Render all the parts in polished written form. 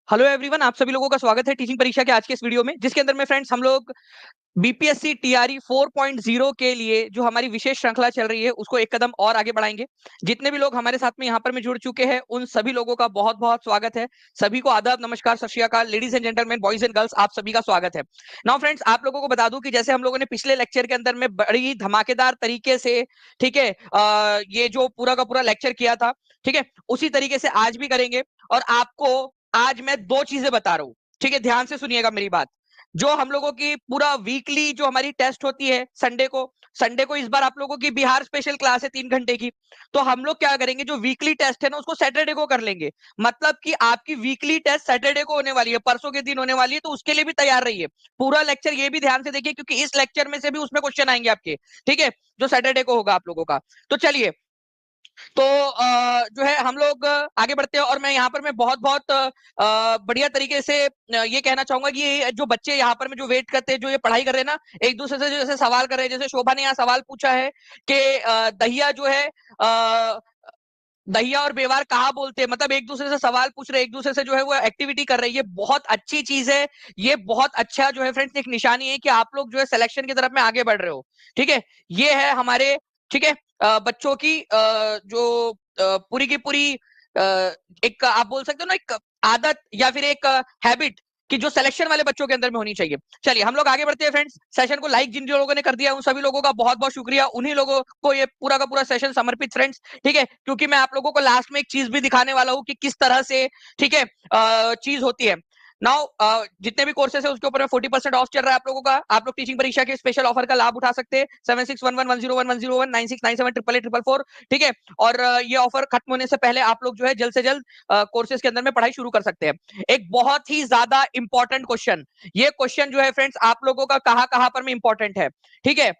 Hello everyone, आप सभी लोगों का स्वागत है टीचिंग परीक्षा के आज के इस वीडियो में, जिसके अंदर में फ्रेंड्स हम लोग बीपीएससी टीआरई 4.0 के लिए जो हमारी विशेष श्रृंखला चल रही है उसको एक कदम और आगे बढ़ाएंगे। जितने भी लोग हमारे साथ में यहाँ पर में जुड़ चुके हैं उन सभी लोगों का बहुत बहुत स्वागत है। सभी को आदाब, नमस्कार, सत श्री अकाल, ladies and gentleman, boys and girls, आप सभी का स्वागत है। नाउ फ्रेंड्स, आप लोगों को बता दूं कि जैसे हम लोगों ने पिछले लेक्चर के अंदर में बड़ी धमाकेदार तरीके से, ठीक है, ये जो पूरा का पूरा लेक्चर किया था, ठीक है, उसी तरीके से आज भी करेंगे। और आपको आज मैं दो चीजें बता रहा हूं, ठीक है, ध्यान से सुनिएगा मेरी बात। जो हम लोगों की पूरा वीकली जो हमारी टेस्ट होती है संडे को इस बार आप लोगों की बिहार स्पेशल क्लास है 3 घंटे की। तो हम लोग क्या करेंगे, जो वीकली टेस्ट है ना उसको सैटरडे को कर लेंगे। मतलब कि आपकी वीकली टेस्ट सैटरडे को होने वाली है, परसों के दिन होने वाली है, तो उसके लिए भी तैयार रहिए। पूरा लेक्चर ये भी ध्यान से देखिए, क्योंकि इस लेक्चर में से भी उसमें क्वेश्चन आएंगे आपके, ठीक है, जो सैटरडे को होगा आप लोगों का। तो चलिए, तो जो है हम लोग आगे बढ़ते हैं। और मैं यहाँ पर मैं बहुत बहुत बढ़िया तरीके से ये कहना चाहूंगा कि ये जो बच्चे यहाँ पर में जो वेट करते हैं, जो ये पढ़ाई कर रहे हैं ना, एक दूसरे से जैसे सवाल कर रहे हैं, जैसे शोभा ने यहाँ सवाल पूछा है कि दहिया जो है, दहिया और बेवार कहाँ बोलते हैं, मतलब एक दूसरे से सवाल पूछ रहे हैं, एक दूसरे से जो है वो एक्टिविटी कर रहे हैं। ये बहुत अच्छी चीज है, ये बहुत अच्छा जो है फ्रेंड्स एक निशानी है कि आप लोग जो है सिलेक्शन की तरफ में आगे बढ़ रहे हो, ठीक है। ये है हमारे, ठीक है, बच्चों की जो पूरी की पूरी एक आप बोल सकते हो ना, एक आदत या फिर एक हैबिट कि जो सिलेक्शन वाले बच्चों के अंदर में होनी चाहिए। चलिए हम लोग आगे बढ़ते हैं फ्रेंड्स। सेशन को लाइक जिन लोगों ने कर दिया उन सभी लोगों का बहुत बहुत शुक्रिया, उन्हीं लोगों को ये पूरा का पूरा सेशन समर्पित फ्रेंड्स, ठीक है, क्योंकि मैं आप लोगों को लास्ट में एक चीज भी दिखाने वाला हूं कि किस तरह से, ठीक है, चीज होती है। नाउ जितने भी कोर्सेस है उसके ऊपर में 40% ऑफ चल रहा है आप लोगों का। आप लोग टीचिंग परीक्षा के स्पेशल ऑफर का लाभ उठा सकते हैं। 7611101101 96974444, ठीक है। और ये ऑफर खत्म होने से पहले आप लोग जो है जल्द से जल्द कोर्सेज के अंदर में पढ़ाई शुरू कर सकते हैं। एक बहुत ही ज्यादा इंपॉर्टेंट क्वेश्चन, ये क्वेश्चन जो है फ्रेंड्स आप लोगों का कहां कहां पर में इंपॉर्टेंट है, ठीक है।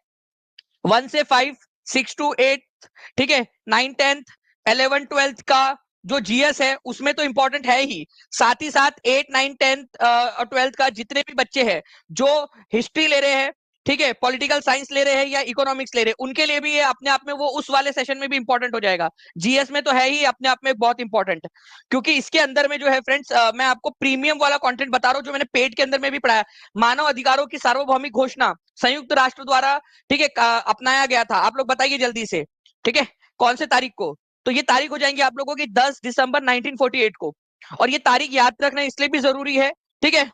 1 से 5, 6 to 8, ठीक है, 9, 10, 11, 12 का जो जीएस है उसमें तो इंपॉर्टेंट है ही, साथ ही साथ 8, 9, 10 और 12 का जितने भी बच्चे हैं जो हिस्ट्री ले रहे हैं, ठीक है, पॉलिटिकल साइंस ले रहे हैं या इकोनॉमिक्स ले रहे हैं, उनके लिए भी ये अपने आप में वो उस वाले सेशन में भी इंपॉर्टेंट हो जाएगा। जीएस में तो है ही अपने आप में बहुत इंपॉर्टेंट, क्योंकि इसके अंदर में जो है फ्रेंड्स मैं आपको प्रीमियम वाला कंटेंट बता रहा हूं जो मैंने पेड के अंदर में भी पढ़ाया। मानव अधिकारों की सार्वभौमिक घोषणा संयुक्त राष्ट्र द्वारा, ठीक है, अपनाया गया था। आप लोग बताइए जल्दी से, ठीक है, कौन से तारीख को। तो ये तारीख हो जाएंगी आप लोगों की 10 दिसंबर 1948 को। और ये तारीख याद रखना इसलिए भी जरूरी है, ठीक है,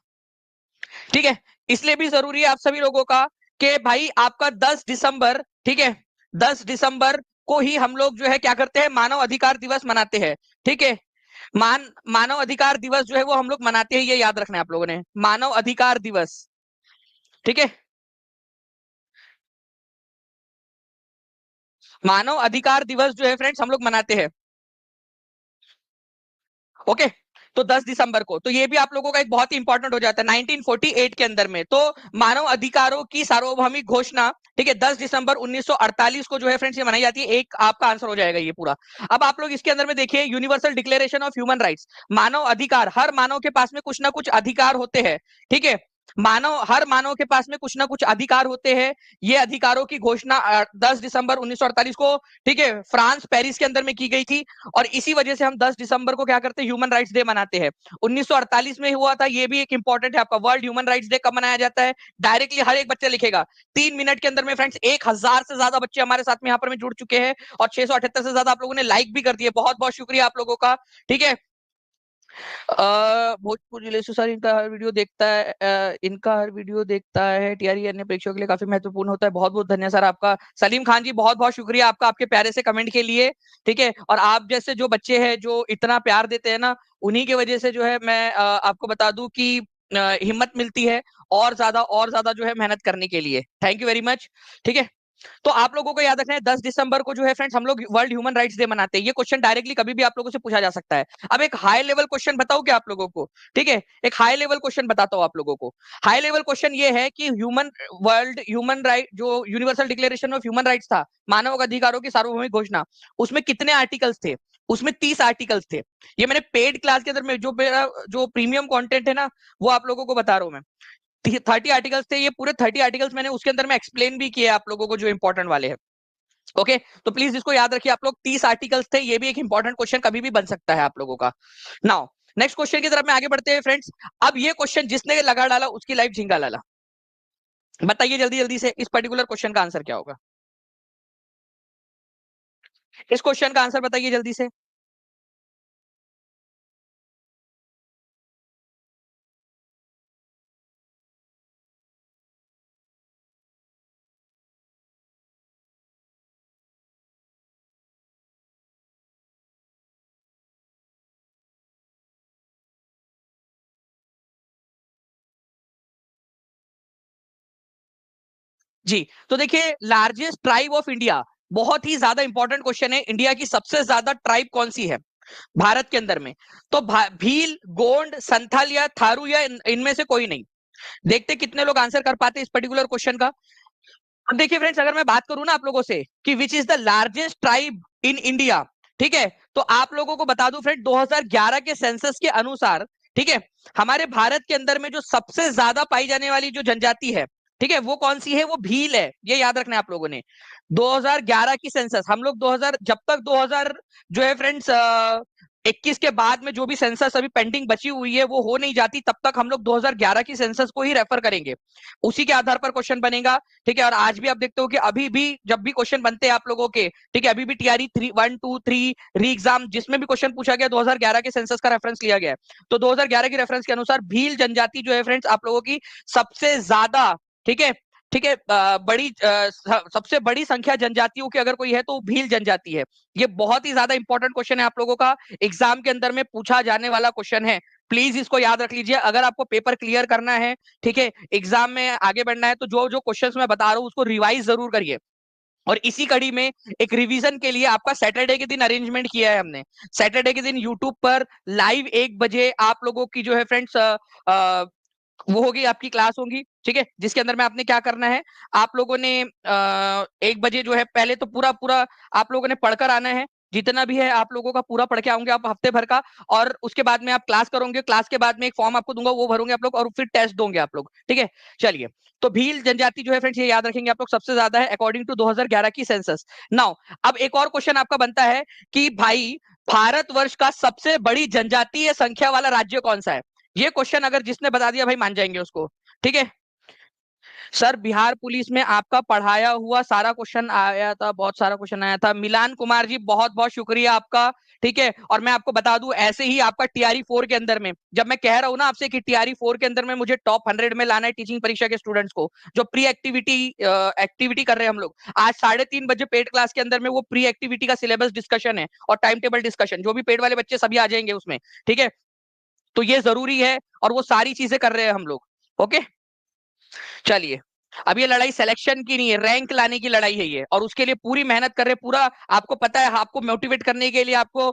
ठीक है, इसलिए भी जरूरी है आप सभी लोगों का कि भाई आपका 10 दिसंबर, ठीक है, 10 दिसंबर को ही हम लोग जो है क्या करते हैं, मानव अधिकार दिवस मनाते हैं, ठीक है। मानव अधिकार दिवस जो है वो हम लोग मनाते हैं, ये याद रखना है आप लोगों ने, मानव अधिकार दिवस, ठीक है, मानव अधिकार दिवस जो है फ्रेंड्स हम लोग मनाते हैं, ओके। तो 10 दिसंबर को, तो ये भी आप लोगों का एक बहुत ही इंपॉर्टेंट हो जाता है 1948 के अंदर में। तो मानव अधिकारों की सार्वभौमिक घोषणा, ठीक है, 10 दिसंबर 1948 को जो है फ्रेंड्स ये मनाई जाती है। एक आपका आंसर हो जाएगा ये पूरा। अब आप लोग इसके अंदर में देखिए, universal declaration of human rights, मानव अधिकार, हर मानव के पास में कुछ ना कुछ अधिकार होते हैं, ठीक है। हर मानव के पास में कुछ ना कुछ अधिकार होते हैं। ये अधिकारों की घोषणा 10 दिसंबर 1948 को, ठीक है, फ्रांस पेरिस के अंदर में की गई थी। और इसी वजह से हम 10 दिसंबर को क्या करते हैं, ह्यूमन राइट्स डे मनाते हैं। 1948 में हुआ था, ये भी एक इंपॉर्टेंट है आपका। वर्ल्ड ह्यूमन राइट्स डे कब मनाया जाता है, डायरेक्टली हर एक बच्चा लिखेगा 3 मिनट के अंदर में फ्रेंड्स। 1000 से ज्यादा बच्चे हमारे साथ में यहाँ पर में जुड़ चुके हैं और 678 से ज्यादा आप लोगों ने लाइक भी कर दिए, बहुत बहुत शुक्रिया आप लोगों का, ठीक है। भोजपुरी रिलेशन सर, इनका हर वीडियो देखता है, टीआरई अन्य परीक्षाओं के लिए काफी महत्वपूर्ण होता है। बहुत बहुत धन्यवाद सर आपका। सलीम खान जी, बहुत बहुत शुक्रिया आपका, आपके प्यारे से कमेंट के लिए, ठीक है। और आप जैसे जो बच्चे हैं जो इतना प्यार देते हैं ना, उन्हीं की वजह से जो है मैं आपको बता दूं कि हिम्मत मिलती है और ज्यादा जो है मेहनत करने के लिए। थैंक यू वेरी मच, ठीक है। तो आप लोगों को याद रखना है 10 दिसंबर को जो है फ्रेंड्स हम लोग वर्ल्ड ह्यूमन राइट्स डे मनाते हैं। ये क्वेश्चन डायरेक्टली कभी भी आप लोगों से पूछा जा सकता है। अब एक हाई लेवल क्वेश्चन बताओ क्या आप लोगों को, ठीक है, एक हाई लेवल क्वेश्चन बताता हूं आप लोगों को। हाई लेवल क्वेश्चन ये है कि वर्ल्ड ह्यूमन राइट, जो universal declaration of human rights था, मानव अधिकारों की सार्वभौमिक घोषणा, उसमें कितने आर्टिकल्स थे। उसमें 30 आर्टिकल्स थे। ये मैंने पेड क्लास के अंदर में जो मेरा जो प्रीमियम कंटेंट है ना, वो आप लोगों को बता रहा हूं मैं। 30 आर्टिकल्स थे, ये पूरे 30 आर्टिकल्स मैंने उसके अंदर में एक्सप्लेन भी किए आप लोगों को जो इंपॉर्टेंट वाले हैं, ओके। तो प्लीज इसको याद रखिए आप लोग, 30 आर्टिकल्स थे, ये भी एक इंपॉर्टेंट क्वेश्चन कभी भी बन सकता है आप लोगों का। नाउ नेक्स्ट क्वेश्चन की तरफ में आगे बढ़ते हैं फ्रेंड्स। अब ये क्वेश्चन जिसने लगा डाला उसकी लाइफ झिंगा लाला। बताइए जल्दी जल्दी से इस पर्टिकुलर क्वेश्चन का आंसर क्या होगा। इस क्वेश्चन का आंसर बताइए जल्दी से। जी, तो देखिए लार्जेस्ट ट्राइब ऑफ इंडिया, बहुत ही ज्यादा इंपॉर्टेंट क्वेश्चन है। इंडिया की सबसे ज्यादा ट्राइब कौन सी है भारत के अंदर में? तो भील, गोंड, संथाल या थारू या इनमें से कोई नहीं। देखते कितने लोग आंसर कर पाते इस पर्टिकुलर क्वेश्चन का। अब देखिए फ्रेंड्स, अगर मैं बात करूं ना आप लोगों से कि which is the largest tribe in India, ठीक है, तो आप लोगों को बता दूं फ्रेंड 2011 के सेंसस के अनुसार, ठीक है, हमारे भारत के अंदर में जो सबसे ज्यादा पाई जाने वाली जो जनजाति है, ठीक है, वो कौन सी है? वो भील है। ये याद रखना है आप लोगों ने। 2011 की सेंसस, हम लोग 2000, जब तक 2000 जो है फ्रेंड्स 21 के बाद में जो भी सेंसस अभी पेंडिंग बची हुई है वो हो नहीं जाती, तब तक हम लोग 2011 की सेंसस को ही रेफर करेंगे, उसी के आधार पर क्वेश्चन बनेगा। ठीक है, और आज भी आप देखते हो कि अभी भी जब भी क्वेश्चन बनते हैं आप लोगों के, ठीक है, अभी भी टीआरई 3 1 2 3 री एग्जाम जिसमें भी क्वेश्चन पूछा गया 2011 के सेंसस का रेफरेंस लिया गया है। तो 2011 के रेफरेंस के अनुसार भील जनजाति जो है फ्रेंड्स आप लोगों की सबसे ज्यादा, ठीक है, ठीक है, सबसे बड़ी संख्या जनजातियों की अगर कोई है तो भील जनजाति है। ये बहुत ही ज्यादा इंपॉर्टेंट क्वेश्चन है, आप लोगों का एग्जाम के अंदर में पूछा जाने वाला क्वेश्चन है। प्लीज इसको याद रख लीजिए अगर आपको पेपर क्लियर करना है, ठीक है, एग्जाम में आगे बढ़ना है, तो जो जो क्वेश्चंस मैं बता रहा हूं उसको रिवाइज जरूर करिए। और इसी कड़ी में एक रिवीजन के लिए आपका सैटरडे के दिन अरेंजमेंट किया है हमने। सैटरडे के दिन यूट्यूब पर लाइव 1 बजे आप लोगों की जो है फ्रेंड्स वो होगी, आपकी क्लास होगी, ठीक है, जिसके अंदर में आपने क्या करना है, आप लोगों ने 1 बजे जो है पहले तो पूरा पूरा आप लोगों ने पढ़कर आना है, जितना भी है आप लोगों का पूरा पढ़ के आओगे आप हफ्ते भर का। और उसके बाद में आप क्लास करोगे, क्लास के बाद में एक फॉर्म आपको दूंगा वो भरोगे आप लोग, और फिर टेस्ट दोगे आप लोग, ठीक है। चलिए, तो भील जनजाति जो है फ्रेंड्स ये याद रखेंगे आप लोग सबसे ज्यादा है अकॉर्डिंग टू 2011 की सेंसस। नाउ अब एक और क्वेश्चन आपका बनता है कि भाई भारतवर्ष का सबसे बड़ी जनजातीय संख्या वाला राज्य कौन सा है? ये क्वेश्चन अगर जिसने बता दिया भाई मान जाएंगे उसको, ठीक है। सर बिहार पुलिस में आपका पढ़ाया हुआ सारा क्वेश्चन आया था, बहुत सारा क्वेश्चन आया था। मिलान कुमार जी बहुत बहुत शुक्रिया आपका, ठीक है। और मैं आपको बता दूं ऐसे ही आपका टीआरई 4 के अंदर में, जब मैं कह रहा हूं ना आपसे कि टीआरई 4 के अंदर में मुझे टॉप 100 में लाना है टीचिंग परीक्षा के स्टूडेंट्स को, जो प्री एक्टिविटी एक्टिविटी कर रहे हैं हम लोग, आज 3:30 बजे पेड क्लास के अंदर में वो प्री एक्टिविटी का सिलेबस डिस्कशन है और टाइम टेबल डिस्कशन, जो भी पेड वाले बच्चे सभी आ जाएंगे उसमें, ठीक है। तो ये जरूरी है और वो सारी चीजें कर रहे हैं हम लोग। ओके, चलिए, अब ये लड़ाई सिलेक्शन की नहीं है, रैंक लाने की लड़ाई है ये, और उसके लिए पूरी मेहनत कर रहे हैं। पूरा आपको पता है, आपको मोटिवेट करने के लिए, आपको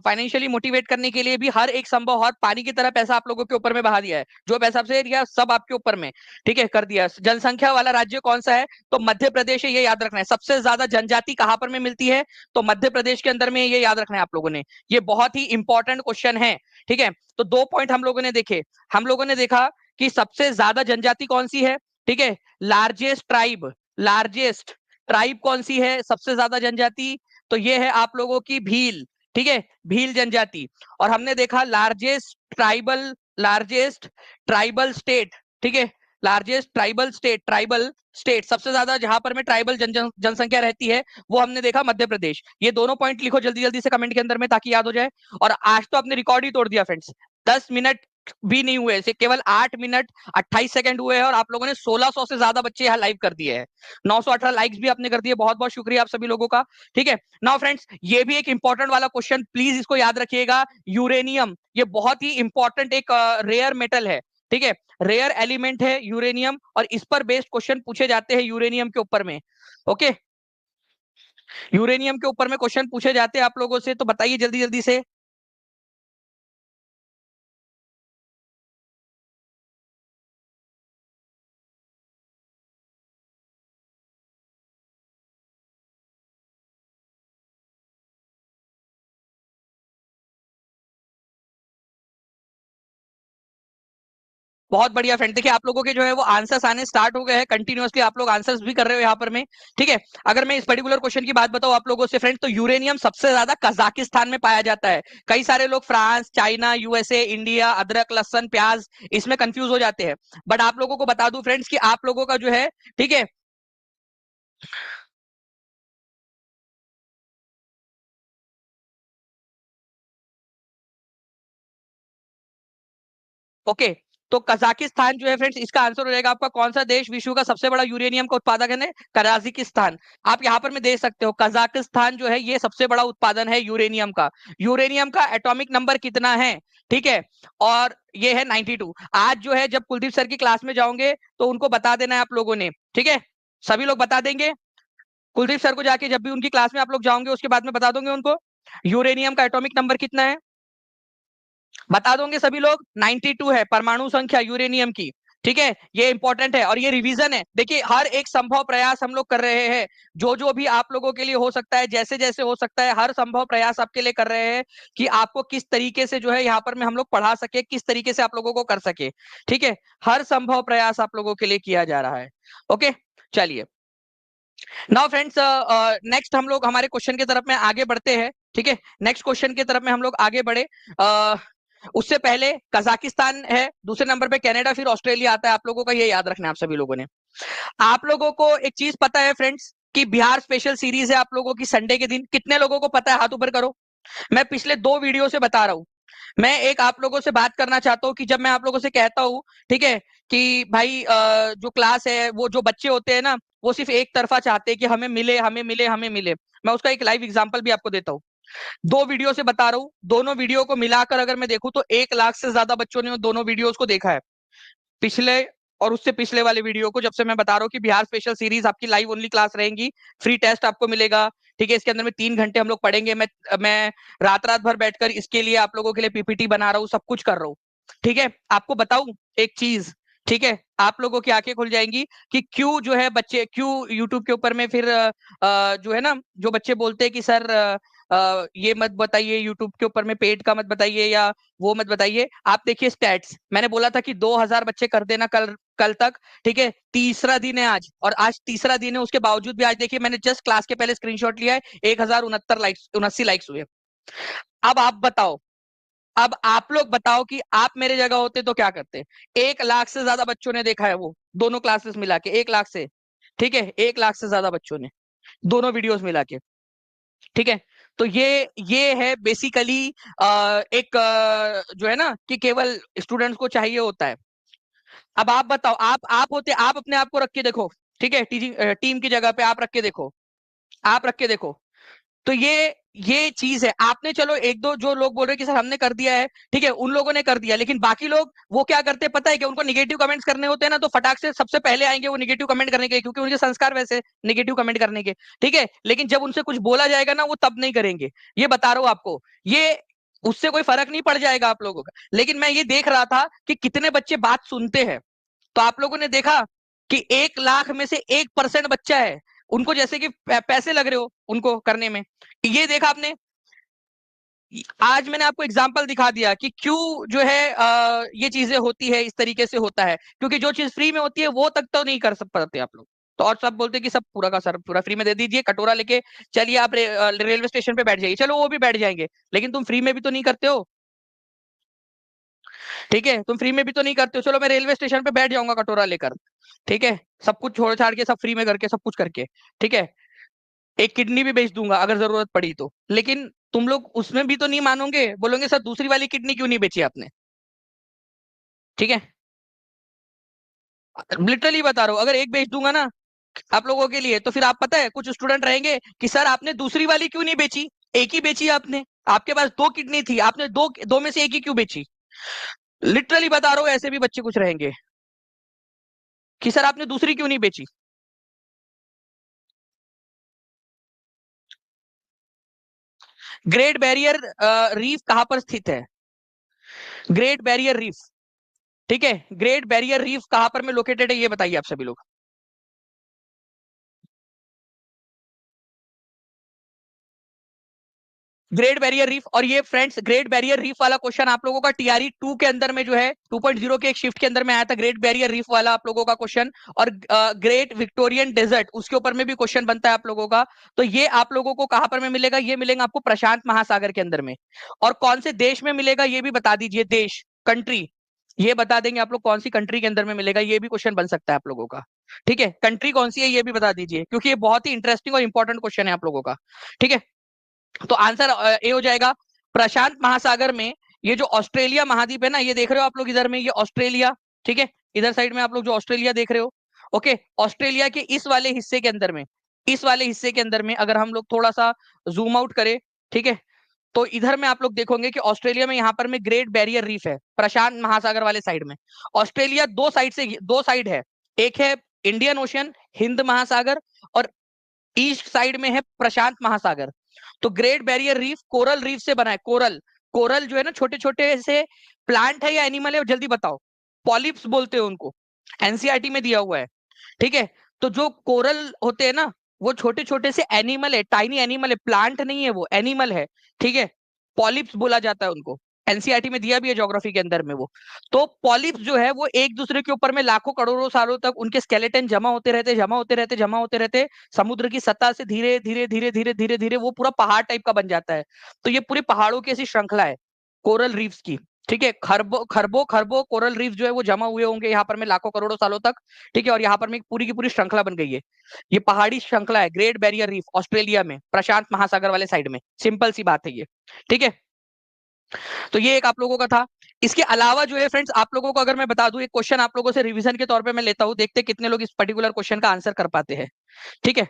फाइनेंशियली मोटिवेट करने के लिए भी हर एक संभव और पानी की तरह पैसा आप लोगों के ऊपर में बहा दिया है, जो पैसा आपसे दिया सब आपके ऊपर में, ठीक है, कर दिया। जनसंख्या वाला राज्य कौन सा है? तो मध्य प्रदेश है, ये याद रखना है। सबसे ज्यादा जनजाति कहां पर में मिलती है? तो मध्य प्रदेश के अंदर में, ये याद रखना है आप लोगों ने। ये बहुत ही इंपॉर्टेंट क्वेश्चन है, ठीक है। तो 2 पॉइंट हम लोगों ने देखे। हम लोगों ने देखा कि सबसे ज्यादा जनजाति कौन सी है, ठीक है। लार्जेस्ट ट्राइब कौन सी है सबसे ज्यादा जनजाति? तो ये है आप लोगों की भील, ठीक है, भील जनजाति। और हमने देखा लार्जेस्ट ट्राइबल स्टेट, ठीक है, ट्राइबल स्टेट सबसे ज्यादा जहां पर में ट्राइबल जनसंख्या रहती है, वो हमने देखा मध्य प्रदेश। ये दोनों पॉइंट लिखो जल्दी जल्दी से कमेंट के अंदर में ताकि याद हो जाए। और आज तो आपने रिकॉर्ड ही तोड़ दिया फ्रेंड्स, 10 मिनट भी नहीं हुए, केवल 8 मिनट 28 सेकंड हुए हैं और आप लोगों ने 1600 से ज्यादा बच्चे यहाँ लाइव कर दिए हैं। 918 लाइक्स भी आपने कर दिए, बहुत बहुत शुक्रिया आप सभी लोगों का, ठीक है। नाउ फ्रेंड्स, ये भी एक इंपॉर्टेंट वाला क्वेश्चन, प्लीज इसको याद रखिएगा। यूरेनियम, ये बहुत ही इंपॉर्टेंट एक रेयर मेटल है, ठीक है, रेयर एलिमेंट है यूरेनियम, और इस पर बेस्ड क्वेश्चन पूछे जाते हैं यूरेनियम के ऊपर में। ओके, यूरेनियम के ऊपर में क्वेश्चन पूछे जाते हैं आप लोगों से, तो बताइए जल्दी जल्दी से। बहुत बढ़िया फ्रेंड, देखिए आप लोगों के जो है वो आंसर्स आने स्टार्ट हो गए हैं कंटिन्यूअसली, आप लोग आंसर्स भी कर रहे हो यहाँ पर में। ठीक है, अगर मैं इस पर्टिकुलर क्वेश्चन की बात बताऊं आप लोगों से फ्रेंड, तो यूरेनियम सबसे ज्यादा कजाकिस्तान में पाया जाता है। कई सारे लोग फ्रांस, चाइना, यूएसए, इंडिया, अदरक, लहसन, प्याज, इसमें कंफ्यूज हो जाते हैं। बट आप लोगों को बता दूं फ्रेंड्स कि आप लोगों का जो है, ठीक है, ओके, तो कजाकिस्तान जो है फ्रेंड्स, इसका आंसर हो जाएगा आपका, कौन सा देश विश्व का सबसे बड़ा यूरेनियम का उत्पादक है? कजाकिस्तान। आप यहाँ पर में देख सकते हो, कजाकिस्तान जो है ये सबसे बड़ा उत्पादन है यूरेनियम का। यूरेनियम का एटॉमिक नंबर कितना है? ठीक है, और ये है 92। आज जो है जब कुलदीप सर की क्लास में जाओगे तो उनको बता देना है आप लोगों ने, ठीक है, सभी लोग बता देंगे। कुलदीप सर को जाके जब भी उनकी क्लास में आप लोग जाओगे उसके बाद में बता दोगे उनको यूरेनियम का एटॉमिक नंबर कितना है, बता दोगे सभी लोग। 92 है परमाणु संख्या यूरेनियम की। ठीक है, ये इंपॉर्टेंट है और ये रिवीजन है। देखिए हर एक संभव प्रयास हम लोग कर रहे हैं, जो जो भी आप लोगों के लिए हो सकता है, जैसे जैसे हो सकता है, हर संभव प्रयास आपके लिए कर रहे हैं कि आपको किस तरीके से जो है यहाँ पर में हम लोग पढ़ा सके, किस तरीके से आप लोगों को कर सके। ठीक है, हर संभव प्रयास आप लोगों के लिए किया जा रहा है। ओके, चलिए नाउ फ्रेंड्स, नेक्स्ट हम लोग हमारे क्वेश्चन की तरफ में आगे बढ़ते हैं। ठीक है, नेक्स्ट क्वेश्चन की तरफ में हम लोग आगे बढ़े। उससे पहले कजाकिस्तान है, दूसरे नंबर पे कनाडा, फिर ऑस्ट्रेलिया आता है। आप लोगों का ये याद रखना है आप सभी लोगों ने। आप लोगों को एक चीज पता है फ्रेंड्स कि बिहार स्पेशल सीरीज है आप लोगों की संडे के दिन? कितने लोगों को पता है? हाथ ऊपर करो। मैं पिछले 2 वीडियो से बता रहा हूं। मैं एक आप लोगों से बात करना चाहता हूँ कि जब मैं आप लोगों से कहता हूँ, ठीक है, कि भाई जो क्लास है, वो जो बच्चे होते हैं ना, वो सिर्फ एक तरफा चाहते हैं कि हमें मिले, हमें मिले, हमें मिले। मैं उसका एक लाइव एग्जांपल भी आपको देता हूँ। 2 वीडियो से बता रहा हूँ, दोनों वीडियो को मिलाकर अगर मैं देखूं तो 1 लाख से ज्यादा बच्चों ने दोनों वीडियोस को देखा है। पिछले और उससे पिछले वाले वीडियो को, जब से मैं बता रहा हूँ कि बिहार स्पेशल सीरीज आपकी लाइव ओनली क्लास रहेंगी, फ्री टेस्ट आपको मिलेगा। ठीक है, इसके अंदर में 3 घंटे हम लोग पढ़ेंगे। मैं रात रात भर बैठकर इसके लिए आप लोगों के लिए पीपीटी बना रहा हूँ, सब कुछ कर रहा हूँ। ठीक है, आपको बताऊं एक चीज, ठीक है, आप लोगों की आंखें खुल जाएंगी कि क्यों जो है बच्चे, क्यों यूट्यूब के ऊपर में फिर जो है ना, जो बच्चे बोलते हैं कि सर ये मत बताइए, यूट्यूब के ऊपर में पेड का मत बताइए या वो मत बताइए। आप देखिए स्टैट्स, मैंने बोला था कि 2000 बच्चे कर देना कल कल तक। ठीक है, तीसरा दिन है आज, और आज तीसरा दिन है, उसके बावजूद भी आज देखिए मैंने जस्ट क्लास के पहले स्क्रीनशॉट लिया है, 1069 लाइक्स, 79 लाइक्स हुए। अब आप बताओ, अब आप लोग बताओ कि आप मेरे जगह होते तो क्या करते? 1 लाख से ज्यादा बच्चों ने देखा है, वो दोनों क्लासेस मिला के 1 लाख से। ठीक है, 1 लाख से ज्यादा बच्चों ने, दोनों वीडियोस मिला के। ठीक है, तो ये है बेसिकली एक जो है ना कि केवल स्टूडेंट्स को चाहिए होता है। अब आप बताओ, आप होते, आप अपने आप को रख के देखो। ठीक है, टीचिंग टीम की जगह पे आप रख के देखो, आप रख के देखो। तो ये चीज है। आपने चलो एक दो जो लोग बोल रहे हैं कि सर हमने कर दिया है, ठीक है, उन लोगों ने कर दिया, लेकिन बाकी लोग वो क्या करते हैं पता है कि उनको निगेटिव कमेंट्स करने होते हैं ना, तो फटाक से सबसे पहले आएंगे वो निगेटिव कमेंट करने के, क्योंकि उनके संस्कार वैसे निगेटिव कमेंट करने के। ठीक है, लेकिन जब उनसे कुछ बोला जाएगा ना, वो तब नहीं करेंगे। ये बता रहा हूं आपको, ये उससे कोई फर्क नहीं पड़ जाएगा आप लोगों का। लेकिन मैं ये देख रहा था कि कितने बच्चे बात सुनते हैं। तो आप लोगों ने देखा कि 1 लाख में से 1% बच्चा है, उनको जैसे कि पैसे लग रहे हो उनको करने में। ये देखा आपने? आज मैंने आपको एग्जाम्पल दिखा दिया कि क्यों जो है ये चीजें होती है, इस तरीके से होता है, क्योंकि जो चीज फ्री में होती है वो तक तो नहीं कर सक पाते आप लोग। तो और सब बोलते हैं कि सब पूरा का सर पूरा फ्री में दे दीजिए, कटोरा लेके चलिए आप रेलवे स्टेशन पे बैठ जाइए। चलो वो भी बैठ जाएंगे, लेकिन तुम फ्री में भी तो नहीं करते हो। ठीक है, तुम फ्री में भी तो नहीं करते हो। चलो मैं रेलवे स्टेशन पे बैठ जाऊंगा कटोरा लेकर, ठीक है, सब कुछ छोड़ छाड़ के, सब फ्री में करके, सब कुछ करके, ठीक है, एक किडनी भी बेच दूंगा अगर जरूरत पड़ी तो। लेकिन तुम लोग उसमें भी तो नहीं मानोगे, बोलोगे सर दूसरी वाली किडनी क्यों नहीं बेची आपने? ठीक है, लिटरली बता रहा हूँ, अगर एक बेच दूंगा ना आप लोगों के लिए, तो फिर आप पता है कुछ स्टूडेंट रहेंगे कि सर आपने दूसरी वाली क्यों नहीं बेची, एक ही बेची आपने, आपके पास 2 किडनी थी, आपने दो दो में से एक ही क्यों बेची? लिटरली बता रहा हूँ, ऐसे भी बच्चे कुछ रहेंगे कि सर आपने दूसरी क्यों नहीं बेची। ग्रेट बैरियर रीफ कहां पर स्थित है? ग्रेट बैरियर रीफ, ठीक है, ग्रेट बैरियर रीफ कहां पर में लोकेटेड है, ये बताइए आप सभी लोग। Great barrier reef. और ये फ्रेंड्स ग्रेट बैरियर रीफ वाला क्वेश्चन आप लोगों का टीआरई 2 के अंदर में जो है 2.0 के एक शिफ्ट के अंदर में आया था, ग्रेट बैरियर रीफ वाला आप लोगों का क्वेश्चन। और ग्रेट विक्टोरियन डेजर्ट उसके ऊपर में भी क्वेश्चन बनता है आप लोगों का। तो ये आप लोगों को कहां पर में मिलेगा, ये मिलेगा आपको प्रशांत महासागर के अंदर में। और कौन से देश में मिलेगा ये भी बता दीजिए, देश कंट्री ये बता देंगे आप लोग, कौन सी कंट्री के अंदर में मिलेगा, ये भी क्वेश्चन बन सकता है आप लोगों का। ठीक है, कंट्री कौन सी है ये भी बता दीजिए, क्योंकि ये बहुत ही इंटरेस्टिंग और इंपॉर्टेंट क्वेश्चन है आप लोगों का। ठीक है, तो आंसर ए हो जाएगा प्रशांत महासागर में। ये जो ऑस्ट्रेलिया महाद्वीप है ना, ये देख रहे हो आप लोग इधर में, ये ऑस्ट्रेलिया। ठीक है, इधर साइड में आप लोग जो ऑस्ट्रेलिया देख रहे हो, ओके, ऑस्ट्रेलिया के इस वाले हिस्से के अंदर में, इस वाले हिस्से के अंदर में अगर हम लोग थोड़ा सा जूम आउट करें, ठीक है, तो इधर में आप लोग देखोगे कि ऑस्ट्रेलिया में यहाँ पर में ग्रेट बैरियर रीफ है, प्रशांत महासागर वाले साइड में। ऑस्ट्रेलिया दो साइड से, दो साइड है, एक है इंडियन ओशियन हिंद महासागर, और ईस्ट साइड में है प्रशांत महासागर। तो great barrier reef coral reef से बना है, कोरल। कोरल जो है ना, छोटे छोटे से प्लांट है या एनिमल है, जल्दी बताओ। पॉलिप्स बोलते हैं उनको, एनसीईआरटी में दिया हुआ है। ठीक है, तो जो कोरल होते हैं ना, वो छोटे छोटे से एनिमल है, टाइनी एनिमल है, प्लांट नहीं है, वो एनिमल है। ठीक है, पॉलिप्स बोला जाता है उनको, एनसीईआरटी में दिया भी है ज्योग्राफी के अंदर में वो। तो पॉलिप्स जो है वो एक दूसरे के ऊपर में लाखों करोड़ों सालों तक उनके स्केलेटन जमा होते रहते, जमा होते रहते, जमा होते रहते, समुद्र की सतह से धीरे धीरे धीरे धीरे धीरे धीरे वो पूरा पहाड़ टाइप का बन जाता है। तो ये पूरे पहाड़ों की ऐसी श्रृंखला है कोरल रीफ्स की। ठीक है, खरबों खरबों खरबों कोरल रीफ जो है वो जमा हुए होंगे यहाँ पर में लाखों करोड़ों सालों तक। ठीक है, और यहाँ पर में पूरी की पूरी श्रृंखला बन गई है। ये पहाड़ी श्रृंखला है ग्रेट बैरियर रीफ, ऑस्ट्रेलिया में प्रशांत महासागर वाले साइड में। सिंपल सी बात है ये। ठीक है, तो ये एक आप लोगों का था। इसके अलावा जो है फ्रेंड्स, आप लोगों को अगर मैं बता दूं, एक क्वेश्चन आप लोगों से रिवीजन के तौर पे मैं लेता हूं, देखते कितने लोग इस पर्टिकुलर क्वेश्चन का आंसर कर पाते हैं। ठीक है,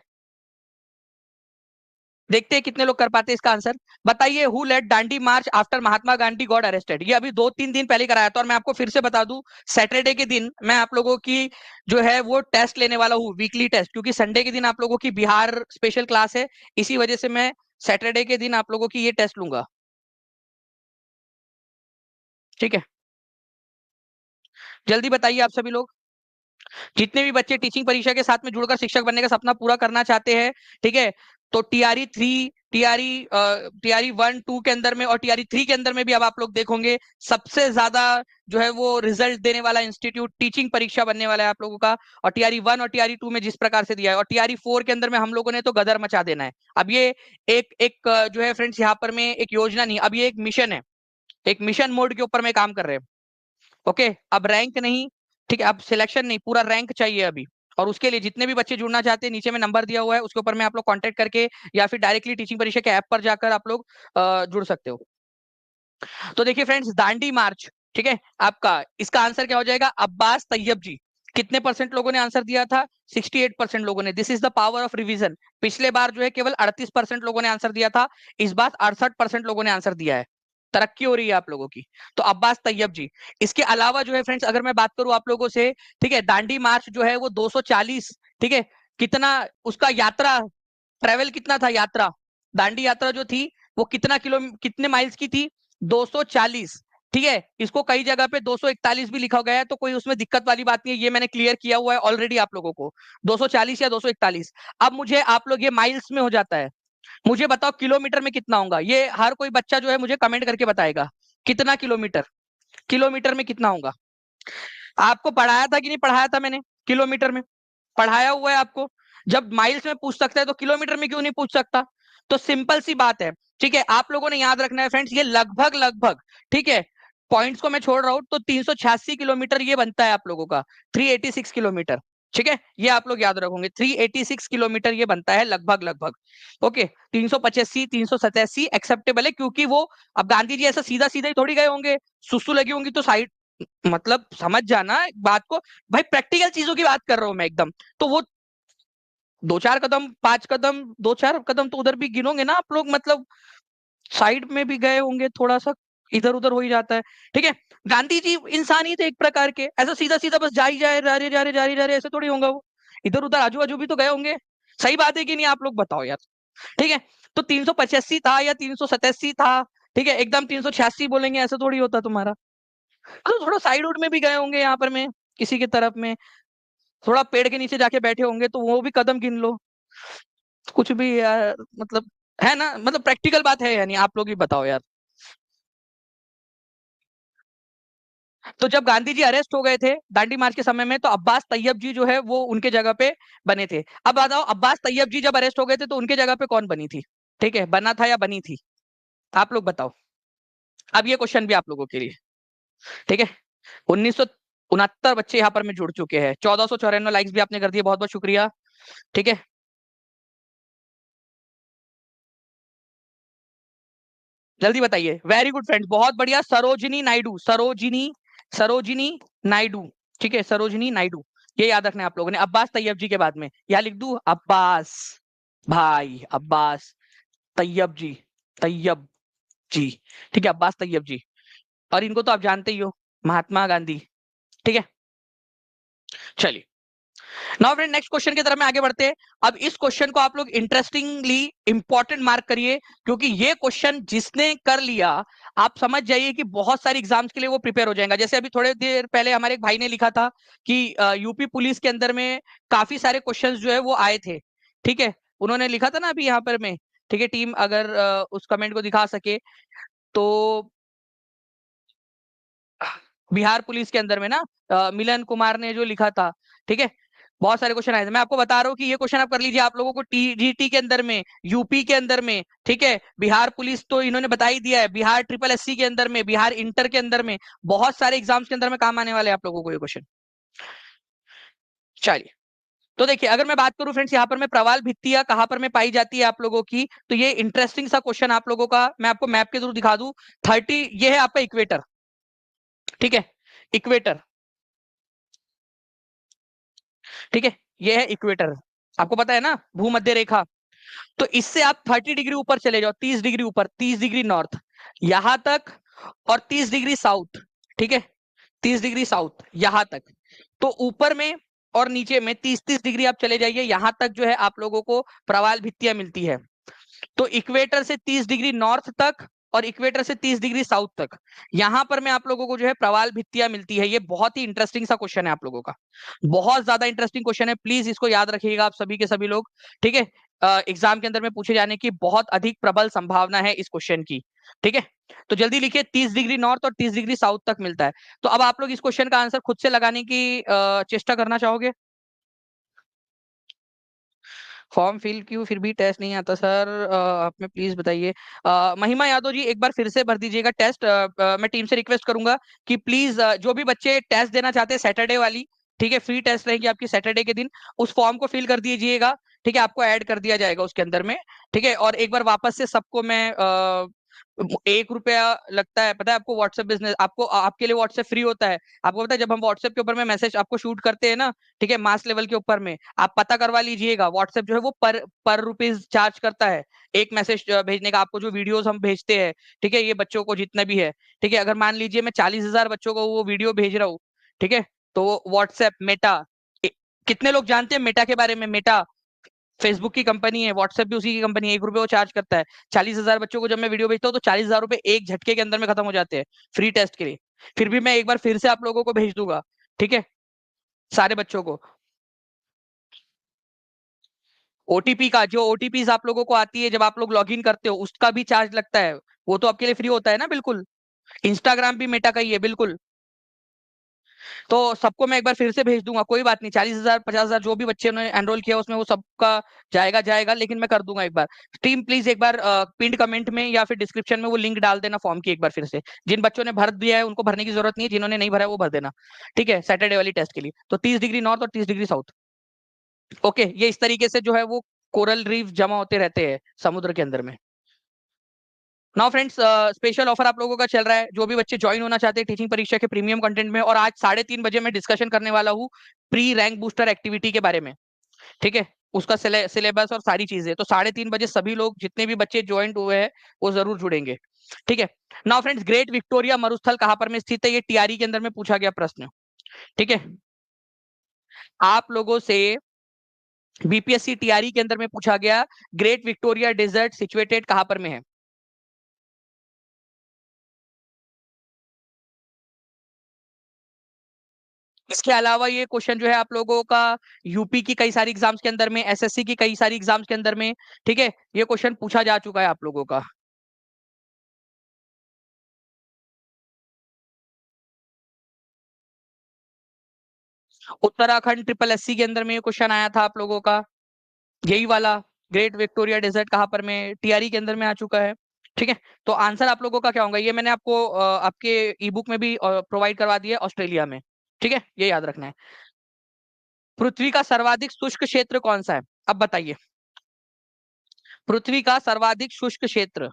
देखते हैं कितने लोग कर पाते हैं इसका आंसर। बताइए, who led Dandi march after Mahatma Gandhi got arrested. ये अभी 2-3 दिन पहले कराया था, और मैं आपको फिर से बता दूं, सैटरडे के दिन मैं आप लोगों की जो है वो टेस्ट लेने वाला हूँ, वीकली टेस्ट, क्योंकि संडे के दिन आप लोगों की बिहार स्पेशल क्लास है, इसी वजह से मैं सैटरडे के दिन आप लोगों की ये टेस्ट लूंगा। ठीक है, जल्दी बताइए आप सभी लोग, जितने भी बच्चे टीचिंग परीक्षा के साथ में जुड़कर शिक्षक बनने का सपना पूरा करना चाहते हैं। ठीक है, तो टीआरई 3, टीआरई 1-2 के अंदर में और टीआरई 3 के अंदर में भी अब आप लोग देखोगे सबसे ज्यादा जो है वो रिजल्ट देने वाला इंस्टीट्यूट टीचिंग परीक्षा बनने वाला है आप लोगों का। और टीआरई 1 और टीआरई 2 में जिस प्रकार से दिया है, और टीआरई 4 के अंदर में हम लोगों ने तो गदर मचा देना है। अब ये एक एक जो है फ्रेंड्स, यहाँ पर में एक योजना नहीं, अब ये एक मिशन है, एक मिशन मोड के ऊपर में काम कर रहे हैं। ओके, अब रैंक नहीं, ठीक है, अब सिलेक्शन नहीं, पूरा रैंक चाहिए अभी। और उसके लिए जितने भी बच्चे जुड़ना चाहते हैं, नीचे में नंबर दिया हुआ है, उसके ऊपर में आप लोग कांटेक्ट करके या फिर डायरेक्टली टीचिंग परीक्षा के ऐप पर जाकर आप लोग जुड़ सकते हो। तो देखिए फ्रेंड्स, दांडी मार्च, ठीक है, आपका इसका आंसर क्या हो जाएगा, अब्बास तैयब जी। कितने परसेंट लोगों ने आंसर दिया था, 68% लोगों ने। This is the power of revision. पिछले बार जो है केवल 38% लोगों ने आंसर दिया था, इस बार 68% लोगों ने आंसर दिया है। तरक्की हो रही है आप लोगों की। तो अब्बास तैयब जी। इसके अलावा जो है फ्रेंड्स, अगर मैं बात करूं आप लोगों से, ठीक है, दांडी मार्च जो है वो 240, ठीक है, कितना उसका यात्रा, ट्रेवल कितना था, यात्रा, दांडी यात्रा जो थी वो कितने माइल्स की थी, 240। ठीक है, इसको कई जगह पे 241 भी लिखा गया है, तो कोई उसमें दिक्कत वाली बात नहीं है, ये मैंने क्लियर किया हुआ है ऑलरेडी आप लोगों को, 240 या 241। अब मुझे आप लोग, ये माइल्स में हो जाता है, मुझे बताओ किलोमीटर में कितना होगा, ये हर कोई बच्चा जो है मुझे कमेंट करके बताएगा कितना किलोमीटर, किलोमीटर में कितना होगा। आपको पढ़ाया था कि नहीं पढ़ाया था मैंने, किलोमीटर में पढ़ाया हुआ है आपको। जब माइल्स में पूछ सकता है तो किलोमीटर में क्यों नहीं पूछ सकता। तो सिंपल सी बात है। ठीक है, आप लोगों ने याद रखना है फ्रेंड्स, ये लगभग लगभग, ठीक है, पॉइंट्स को मैं छोड़ रहा हूं, तो 386 किलोमीटर ये बनता है आप लोगों का, 386 किलोमीटर। ठीक है, ये आप लोग याद रखोगे, 386 किलोमीटर ये बनता है लगभग लगभग। ओके, 385 387 एक्सेप्टेबल है, क्योंकि वो, अब गांधी जी ऐसा सीधा सीधा ही थोड़ी गए होंगे, सुसु लगी होंगी तो साइड, मतलब समझ जाना बात को, भाई प्रैक्टिकल चीजों की बात कर रहा हूं मैं एकदम। तो वो 2-4 कदम, 5 कदम, 2-4 कदम तो उधर भी गिनोगे ना आप लोग, मतलब साइड में भी गए होंगे, थोड़ा सा इधर उधर हो ही जाता है। ठीक है, गांधी जी इंसान ही थे एक प्रकार के, ऐसा सीधा सीधा बस जा ही जाए, जा रहे जा रहे जा रहे जा रहे, ऐसे थोड़ी होगा वो, इधर उधर आजू बाजू भी तो गए होंगे। सही बात है कि नहीं, आप लोग बताओ यार। ठीक है, तो 385 था या 387 था, ठीक है, एकदम 386 बोलेंगे ऐसा थोड़ी होता तुम्हारा। तो थोड़ा साइड उड में भी गए होंगे यहाँ पर में, किसी की तरफ में, थोड़ा पेड़ के नीचे जाके बैठे होंगे, तो वो भी कदम गिन लो, कुछ भी यार, मतलब है ना, मतलब प्रैक्टिकल बात है, यानी आप लोग ही बताओ यार। तो जब गांधी जी अरेस्ट हो गए थे दांडी मार्च के समय में, तो अब्बास तैयब जी जो है वो उनके जगह पे बने थे। अब बताओ, अब्बास तैयब जी जब अरेस्ट हो गए थे तो उनके जगह पे कौन बनी थी? ठीक है, बना था या बनी थी? आप लोग बताओ। अब ये क्वेश्चन भी आप लोगों के लिए, ठीक है। 1969 बच्चे यहाँ पर में जुड़ चुके हैं, 1494 लाइक्स भी आपने कर दिए, बहुत बहुत शुक्रिया। ठीक है, जल्दी बताइए। वेरी गुड फ्रेंड्स, बहुत बढ़िया, सरोजिनी नायडू, सरोजिनी नायडू। ठीक है, सरोजिनी नायडू, ये याद रखना है आप लोगों ने। अब्बास तैयब जी के बाद में यहाँ लिख दूं, अब्बास भाई, अब्बास तैयब जी, तैयब जी। ठीक है, अब्बास तैयब जी। और इनको तो आप जानते ही हो, महात्मा गांधी। ठीक है, चलिए। नाउ फ्रेंड, नेक्स्ट क्वेश्चन की तरफ में आगे बढ़ते हैं। अब इस क्वेश्चन को आप लोग इंटरेस्टिंगली इंपॉर्टेंट मार्क करिए, क्योंकि ये क्वेश्चन जिसने कर लिया, आप समझ जाइए कि बहुत सारी एग्जाम्स के लिए वो प्रिपेयर हो जाएगा। जैसे अभी थोड़े देर पहले हमारे एक भाई ने लिखा था कि यूपी पुलिस के अंदर में काफी सारे क्वेश्चंस जो है वो आए थे। ठीक है, उन्होंने लिखा था ना अभी यहाँ पर में। ठीक है, टीम अगर उस कमेंट को दिखा सके तो, बिहार पुलिस के अंदर में ना मिलन कुमार ने जो लिखा था। ठीक है, बहुत सारे क्वेश्चन आए थे। मैं आपको बता रहा हूँ कि ये क्वेश्चन आप कर लीजिए, आप लोगों को टीजीटी के अंदर में, यूपी के अंदर में, ठीक है, बिहार पुलिस तो इन्होंने बता ही दिया है, बिहार ट्रिपल एससी के अंदर में, बिहार इंटर के अंदर में, बहुत सारे एग्जाम्स के अंदर में काम आने वाले हैं आप लोगों को ये क्वेश्चन। चलिए, तो देखिए, अगर मैं बात करूं फ्रेंड्स, यहाँ पर मैं प्रवाल भित्तियां कहां पर में पाई जाती है आप लोगों की, तो ये इंटरेस्टिंग सा क्वेश्चन आप लोगों का मैं आपको मैप के थ्रू दिखा दूं। 30, ये है आपका इक्वेटर। ठीक है, इक्वेटर। ठीक है, ये है इक्वेटर, आपको पता है ना, भूमध्य रेखा। तो इससे आप 30 डिग्री ऊपर चले जाओ, 30 डिग्री ऊपर, 30 डिग्री नॉर्थ यहां तक, और 30 डिग्री साउथ। ठीक है, 30 डिग्री साउथ यहां तक। तो ऊपर में और नीचे में 30-30 डिग्री आप चले जाइए, यहां तक जो है आप लोगों को प्रवाल भित्तियां मिलती है। तो इक्वेटर से 30 डिग्री नॉर्थ तक और इक्वेटर से 30 डिग्री साउथ तक, यहां पर मैं आप लोगों को जो है प्रवाल भित्तियां मिलती है। ये बहुत ही इंटरेस्टिंग सा क्वेश्चन है आप लोगों का, बहुत ज्यादा इंटरेस्टिंग क्वेश्चन है, प्लीज इसको याद रखिएगा आप सभी के सभी लोग। ठीक है, एग्जाम के अंदर में पूछे जाने की बहुत अधिक प्रबल संभावना है इस क्वेश्चन की। ठीक है, तो जल्दी लिखिए, 30 डिग्री नॉर्थ और 30 डिग्री साउथ तक मिलता है। तो अब आप लोग इस क्वेश्चन का आंसर खुद से लगाने की चेष्टा करना चाहोगे? फॉर्म फिल क्यों फिर भी टेस्ट नहीं आता सर, आप में प्लीज बताइए। महिमा यादव जी, एक बार फिर से भर दीजिएगा टेस्ट। मैं टीम से रिक्वेस्ट करूंगा कि प्लीज जो भी बच्चे टेस्ट देना चाहते हैं सैटरडे वाली, ठीक है, फ्री टेस्ट रहेगी आपकी सैटरडे के दिन, उस फॉर्म को फिल कर दीजिएगा। ठीक है, आपको ऐड कर दिया जाएगा उसके अंदर में। ठीक है, और एक बार वापस से सबको मैं 1 रुपया लगता है, पता है आपको, व्हाट्सएप बिजनेस, आपको आपके लिए व्हाट्सएप फ्री होता है। आपको पता है, जब हम व्हाट्सएप के ऊपर में मैसेज आपको शूट करते हैं ना, ठीक है, मास लेवल के ऊपर में, आप पता करवा लीजिएगा, व्हाट्सएप जो है वो पर रुपीज चार्ज करता है एक मैसेज भेजने का। आपको जो वीडियोस हम भेजते हैं, ठीक है, ये बच्चों को जितना भी है, ठीक है, अगर मान लीजिए मैं 40,000 बच्चों को वो वीडियो भेज रहा हूँ, ठीक है, तो व्हाट्सएप मेटा, कितने लोग जानते हैं मेटा के बारे में? मेटा फेसबुक की कंपनी है, व्हाट्सएप भी उसी की कंपनी है, 1 रुपए वो चार्ज करता है। 40,000 बच्चों को जब मैं वीडियो भेजता हूँ तो 40,000 रुपए एक झटके के अंदर में खत्म हो जाते हैं फ्री टेस्ट के लिए। फिर भी मैं एक बार फिर से आप लोगों को भेज दूंगा, ठीक है, सारे बच्चों को। ओटीपी का, जो ओटीपीज आप लोगों को आती है जब आप लोग लॉगिन करते हो, उसका भी चार्ज लगता है, वो तो आपके लिए फ्री होता है ना, बिल्कुल। इंस्टाग्राम भी मेटा का ही है, बिल्कुल। तो सबको मैं एक बार फिर से भेज दूंगा, कोई बात नहीं, 40,000 50,000 जो भी बच्चे ने एनरोल किया उसमें, वो सबका जाएगा जाएगा, लेकिन मैं कर दूंगा एक बार। टीम प्लीज एक बार पिंड कमेंट में या फिर डिस्क्रिप्शन में वो लिंक डाल देना फॉर्म की एक बार फिर से। जिन बच्चों ने भर दिया है उनको भरने की जरूरत नहीं है, जिन्होंने नहीं भरा है वो भर देना। ठीक है, सैटरडे वाली टेस्ट के लिए तो 30 डिग्री नॉर्थ और 30 डिग्री साउथ। ओके, ये इस तरीके से जो है वो कोरल रीफ जमा होते रहते हैं समुद्र के अंदर में। नाउ फ्रेंड्स, स्पेशल ऑफर आप लोगों का चल रहा है, जो भी बच्चे ज्वाइन होना चाहते हैं टीचिंग परीक्षा के प्रीमियम कंटेंट में, और आज 3:30 बजे मैं डिस्कशन करने वाला हूँ प्री रैंक बूस्टर एक्टिविटी के बारे में। ठीक है, उसका सिलेबस और सारी चीजें, तो 3:30 बजे सभी लोग जितने भी बच्चे ज्वाइन हुए हैं वो जरूर जुड़ेंगे। ठीक है, नाउ फ्रेंड्स, ग्रेट विक्टोरिया मरुस्थल कहां पर में स्थित है? ये टीआरई के अंदर में पूछा गया प्रश्न। ठीक है, आप लोगों से बीपीएससी टीआरई के अंदर में पूछा गया, ग्रेट विक्टोरिया डेजर्ट सिचुएटेड कहां पर में है? इसके अलावा ये क्वेश्चन जो है आप लोगों का यूपी की कई सारी एग्जाम्स के अंदर में, एसएससी की कई सारी एग्जाम्स के अंदर में, ठीक है, ये क्वेश्चन पूछा जा चुका है आप लोगों का। उत्तराखंड ट्रिपल एससी के अंदर में ये क्वेश्चन आया था आप लोगों का, यही वाला। ग्रेट विक्टोरिया डेजर्ट कहाँ पर में, टीआरई के अंदर में आ चुका है। ठीक है, तो आंसर आप लोगों का क्या होगा, ये मैंने आपको आपके ई बुक में भी प्रोवाइड करवा दिया, ऑस्ट्रेलिया में। ठीक है, ये याद रखना है। पृथ्वी का सर्वाधिक शुष्क क्षेत्र कौन सा है, अब बताइए। पृथ्वी का सर्वाधिक शुष्क क्षेत्र।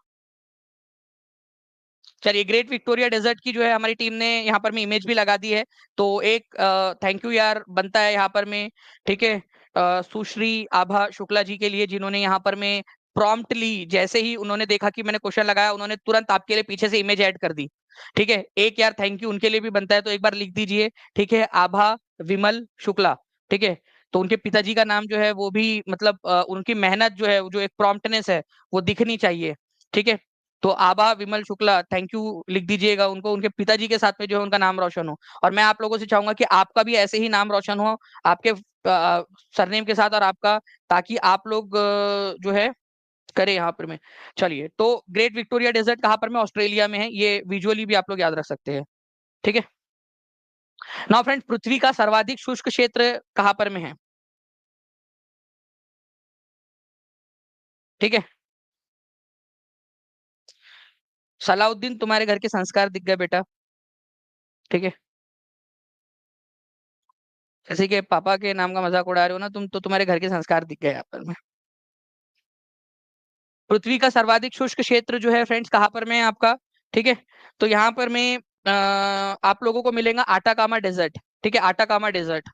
चलिए, ग्रेट विक्टोरिया डेजर्ट की जो है हमारी टीम ने यहाँ पर में इमेज भी लगा दी है, तो एक थैंक यू यार बनता है यहाँ पर में। ठीक है, सुश्री आभा शुक्ला जी के लिए, जिन्होंने यहाँ पर में प्रॉम्प्टली, जैसे ही उन्होंने देखा कि मैंने क्वेश्चन लगाया, उन्होंने तुरंत आपके लिए पीछे से इमेज ऐड कर दी। ठीक है, एक यार थैंक यू उनके लिए भी बनता है, तो एक बार लिख दीजिए। ठीक है, आभा विमल शुक्ला। ठीक है, तो उनके पिताजी का नाम जो है वो भी मतलब उनकी मेहनत जो है, जो एक प्रॉम्प्टनेस है, वो दिखनी चाहिए। ठीक है, तो आभा विमल शुक्ला, थैंक यू लिख दीजिएगा उनको, उनके पिताजी के साथ में जो है उनका नाम रोशन हो। और मैं आप लोगों से चाहूंगा कि आपका भी ऐसे ही नाम रोशन हो आपके सरनेम के साथ और आपका, ताकि आप लोग जो है करें यहाँ पर में। चलिए, तो ग्रेट विक्टोरिया डेजर्ट कहाँ पर में, ऑस्ट्रेलिया में है, ये विजुअली भी आप लोग याद रख सकते हैं। ठीक है, नाउ फ्रेंड्स, पृथ्वी का सर्वाधिक शुष्क क्षेत्र कहाँ पर में है। ठीक है, सलाउद्दीन, तुम्हारे घर के संस्कार दिख गए बेटा। ठीक है, जैसे कि पापा के नाम का मजाक उड़ा रहे हो ना तुम, तो तुम्हारे घर के संस्कार दिख गए यहाँ पर में। पृथ्वी का सर्वाधिक शुष्क क्षेत्र जो है फ्रेंड्स कहाँ पर में है आपका। ठीक है, तो यहाँ पर में आप लोगों को मिलेगा आटाकामा डेजर्ट। ठीक है, आटाकामा डेजर्ट,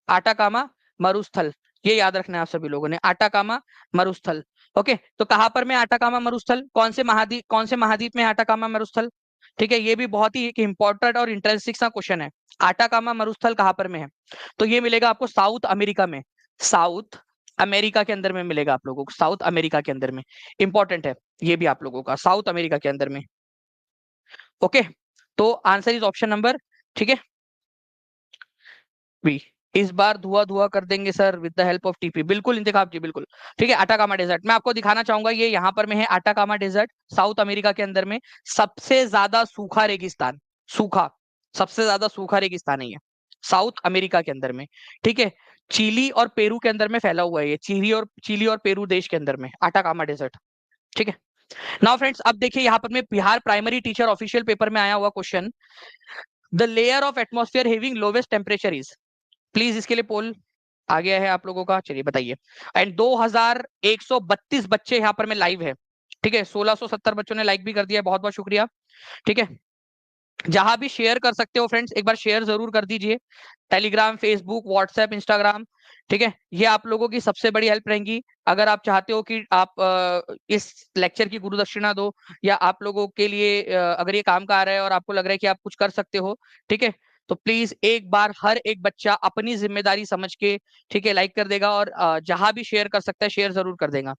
आटाकामा मरुस्थल, ये याद रखना है आप सभी लोगों ने, आटाकामा मरुस्थल। ओके, तो कहाँ पर में आटाकामा मरुस्थल, कौन से महाद्वीप में आटाकामा मरुस्थल। ठीक है, ये भी बहुत ही एक इंपॉर्टेंट और इंटरेस्टिंग सा क्वेश्चन है। आटाकामा मरुस्थल कहाँ पर में है, तो ये मिलेगा आपको साउथ अमेरिका में, साउथ अमेरिका के अंदर में मिलेगा आप लोगों को, साउथ अमेरिका के अंदर में। इंपॉर्टेंट है ये भी आप लोगों का, साउथ अमेरिका के अंदर में। ओके, तो आंसर इज ऑप्शन नंबर, ठीक है, बी। इस बार धुआं धुआं कर देंगे sir with the help of TP, बिल्कुल इंतखाब जी, बिल्कुल। ठीक है, आटाकामा डेजर्ट मैं आपको दिखाना चाहूंगा, ये यहाँ पर में है आटाकामा डेजर्ट, साउथ अमेरिका के अंदर में। सबसे ज्यादा सूखा रेगिस्तान, सूखा, सबसे ज्यादा सूखा रेगिस्तान है ये, साउथ अमेरिका के अंदर में। ठीक है, चिली और पेरू के अंदर में फैला हुआ है ये, चिली और पेरू देश के अंदर में आटाकामा डेजर्ट। ठीक है, नाउ फ्रेंड्स, अब देखिए यहाँ पर में Bihar primary teacher official paper में आया हुआ question, the layer of atmosphere having lowest temperature is, please इसके लिए पोल आ गया है आप लोगों का, चलिए बताइए। एंड 2132 बच्चे यहाँ पर में लाइव है। ठीक है, 1670 बच्चों ने लाइक भी कर दिया है, बहुत बहुत शुक्रिया। ठीक है, जहां भी शेयर कर सकते हो फ्रेंड्स, एक बार शेयर जरूर कर दीजिए, टेलीग्राम, फेसबुक, व्हाट्सएप, इंस्टाग्राम। ठीक है, ये आप लोगों की सबसे बड़ी हेल्प रहेंगी। अगर आप चाहते हो कि आप इस लेक्चर की गुरु दक्षिणा दो, या आप लोगों के लिए अगर ये काम का आ रहा है और आपको लग रहा है कि आप कुछ कर सकते हो, ठीक है, तो प्लीज एक बार हर एक बच्चा अपनी जिम्मेदारी समझ के, ठीक है, लाइक कर देगा, और जहां भी शेयर कर सकता है शेयर जरूर कर देगा।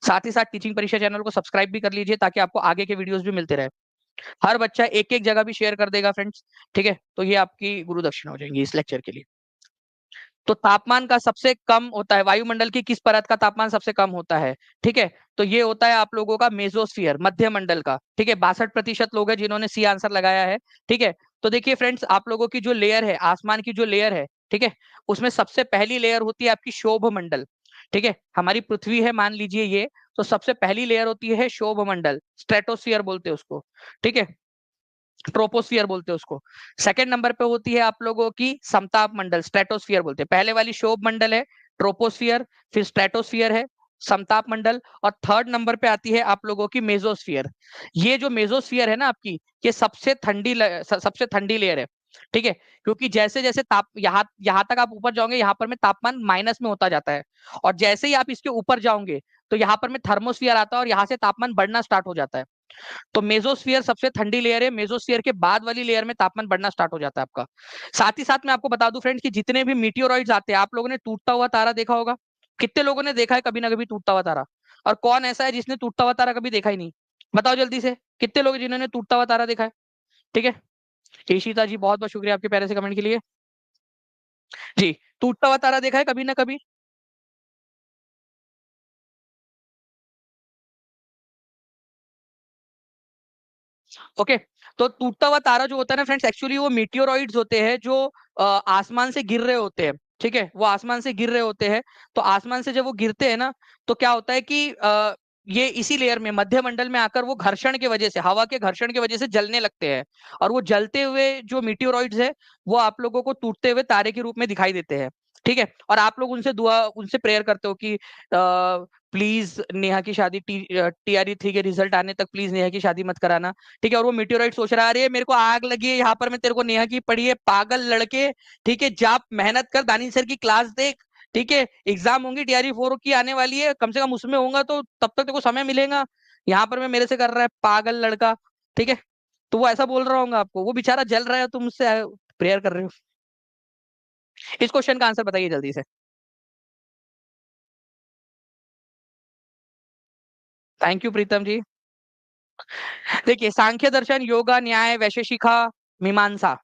साथ ही साथ टीचिंग परीक्षा चैनल को सब्सक्राइब भी कर लीजिए, ताकि आपको आगे के वीडियोस भी मिलते रहे। हर बच्चा एक एक जगह भी शेयर कर देगा फ्रेंड्स। ठीक है, तो ये आपकी गुरु दक्षिणा हो जाएंगी इस लेक्चर के लिए। तो तापमान का सबसे कम होता है, वायुमंडल की किस परत का तापमान सबसे कम होता है। ठीक है, तो ये होता है आप लोगों का मेसोस्फियर, मध्य मंडल का। ठीक है, 62% लोग हैं जिन्होंने सी आंसर लगाया है। ठीक है, तो देखिए फ्रेंड्स, आप लोगों की जो लेयर है, आसमान की जो लेयर है, ठीक है, उसमें सबसे पहली लेयर होती है आपकी शोभ मंडल। ठीक है, हमारी पृथ्वी है मान लीजिए ये, तो सबसे पहली लेयर होती है शोभ मंडल, स्ट्रेटोस्फियर बोलते हैं उसको। ठीक है, ट्रोपोस्फियर बोलते हैं उसको। सेकंड नंबर पे होती है आप लोगों की समताप मंडल, स्ट्रेटोस्फियर बोलते हैं। पहले वाली शोभ मंडल है, ट्रोपोस्फियर, फिर स्ट्रेटोस्फियर है, समताप मंडल, और थर्ड नंबर पे आती है आप लोगों की मेसोस्फियर। ये जो मेसोस्फियर है ना आपकी, ये सबसे ठंडी लेयर है। ठीक है, क्योंकि जैसे जैसे ताप यहाँ यहाँ तक आप ऊपर जाओगे, यहाँ पर में तापमान माइनस में होता जाता है, और जैसे ही आप इसके ऊपर जाओगे, तो यहाँ पर में थर्मोस्फियर आता है, और यहाँ से तापमान बढ़ना स्टार्ट हो जाता है। तो मेसोस्फियर सबसे ठंडी लेयर है, मेसोस्फियर के बाद वाली लेयर में तापमान बढ़ना स्टार्ट हो जाता है आपका। साथ ही साथ मैं आपको बता दूं फ्रेंड्स, कि जितने भी मीटियोरॉइड्स आते हैं, आप लोगों ने टूटता हुआ तारा देखा होगा, कितने लोगों ने देखा है कभी ना कभी टूटता हुआ तारा, और कौन ऐसा है जिसने टूटता हुआ तारा कभी देखा ही नहीं, बताओ जल्दी से, कितने लोग हैं जिन्होंने टूटता हुआ तारा देखा है। ठीक है, ईशिता जी बहुत बहुत शुक्रिया आपके प्यारे से कमेंट के लिए। जी। टूटता हुआ तारा देखा है कभी ना कभी? ओके। तो टूटता हुआ तारा जो होता है ना फ्रेंड्स, एक्चुअली वो मीटियोरॉइड्स होते हैं जो आसमान से गिर रहे होते हैं। ठीक है, वो आसमान से गिर रहे होते हैं। तो आसमान से जब वो गिरते हैं ना, तो क्या होता है कि ये इसी लेयर में मध्य मंडल में आकर वो घर्षण की वजह से, हवा के घर्षण की वजह से जलने लगते हैं। और वो जलते हुए जो मीटियोरॉइड्स है, वो आप लोगों को टूटते हुए तारे के रूप में दिखाई देते हैं। ठीक है, और आप लोग उनसे प्रेयर करते हो कि प्लीज नेहा की शादी TRE 3 के रिजल्ट आने तक प्लीज नेहा की शादी मत कराना। ठीक है, और वो मीटेओराइट सोच रहा है, अरे मेरे को आग लगी है यहाँ पर, मैं तेरे को नेहा की पड़ी है, पागल लड़के। ठीक है, जा मेहनत कर, दानी सर की क्लास देख। ठीक है, एग्जाम होंगी TRE 4 की आने वाली है, कम से कम उसमें होगा तो तब तक तेरे को समय मिलेगा। यहाँ पर मैं मेरे से कर रहा है, पागल लड़का। ठीक है, तो वो ऐसा बोल रहा होगा आपको, वो बेचारा जल रहा है, तुम मुझसे प्रेयर कर रहे हो। इस क्वेश्चन का आंसर बताइए जल्दी से। थैंक यू प्रीतम जी। देखिए, सांख्य दर्शन, योगा, न्याय, वैशेषिका, मीमांसा।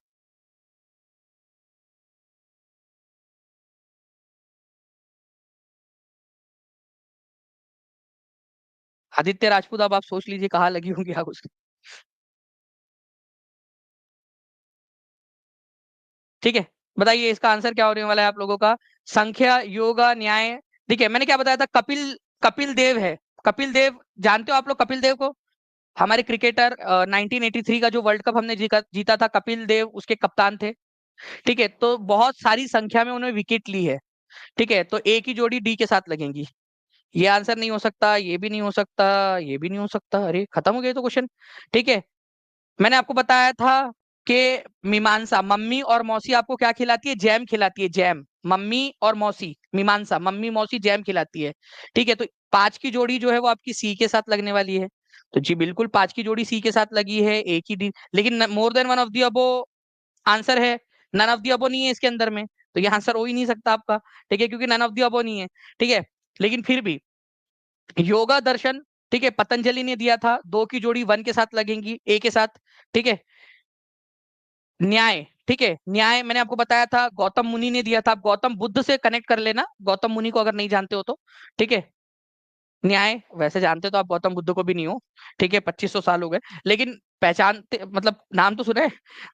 आदित्य राजपूत, अब आप सोच लीजिए कहाँ लगी होंगी आप उसकी। ठीक है, बताइए इसका आंसर क्या होने वाला है आप लोगों का। संख्या, योगा, न्याय। देखिए, मैंने क्या बताया था, कपिल कपिल देव है। कपिल देव, जानते हो आप लोग कपिल देव को? हमारे क्रिकेटर, 1983 का जो वर्ल्ड कप हमने जीता था, कपिल देव उसके कप्तान थे। ठीक है, तो बहुत सारी संख्या में उन्होंने विकेट ली है। ठीक है, तो एक ही जोड़ी डी के साथ लगेंगी। ये आंसर नहीं हो सकता, ये भी नहीं हो सकता, ये भी नहीं हो सकता। अरे खत्म हो गया तो क्वेश्चन। ठीक है, मैंने आपको बताया था कि मीमांसा, मम्मी और मौसी आपको क्या खिलाती है? जैम खिलाती है, जैम। मम्मी और मौसी, मीमांसा, मम्मी मौसी जैम खिलाती है। ठीक है, तो 5 की जोड़ी जो है वो आपकी सी के साथ लगने वाली है। तो जी बिल्कुल, 5 की जोड़ी सी के साथ लगी है, एक ही डी, लेकिन more than one of the above answer है। नन ऑफ दी अबो नहीं है इसके अंदर में, तो ये आंसर हो ही नहीं सकता आपका। ठीक है, क्योंकि नन ऑफ दी अबो नहीं है। ठीक है, लेकिन फिर भी योगा दर्शन, ठीक है, पतंजलि ने दिया था, 2 की जोड़ी 1 के साथ लगेंगी, ए के साथ। ठीक है, न्याय, ठीक है, न्याय मैंने आपको बताया था, गौतम मुनि ने दिया था। आप गौतम बुद्ध से कनेक्ट कर लेना, गौतम मुनि को अगर नहीं जानते हो तो। ठीक है, न्याय वैसे जानते तो आप गौतम बुद्ध को भी नहीं हो। ठीक है, 2500 साल हो गए, लेकिन पहचानते, मतलब नाम तो सुने।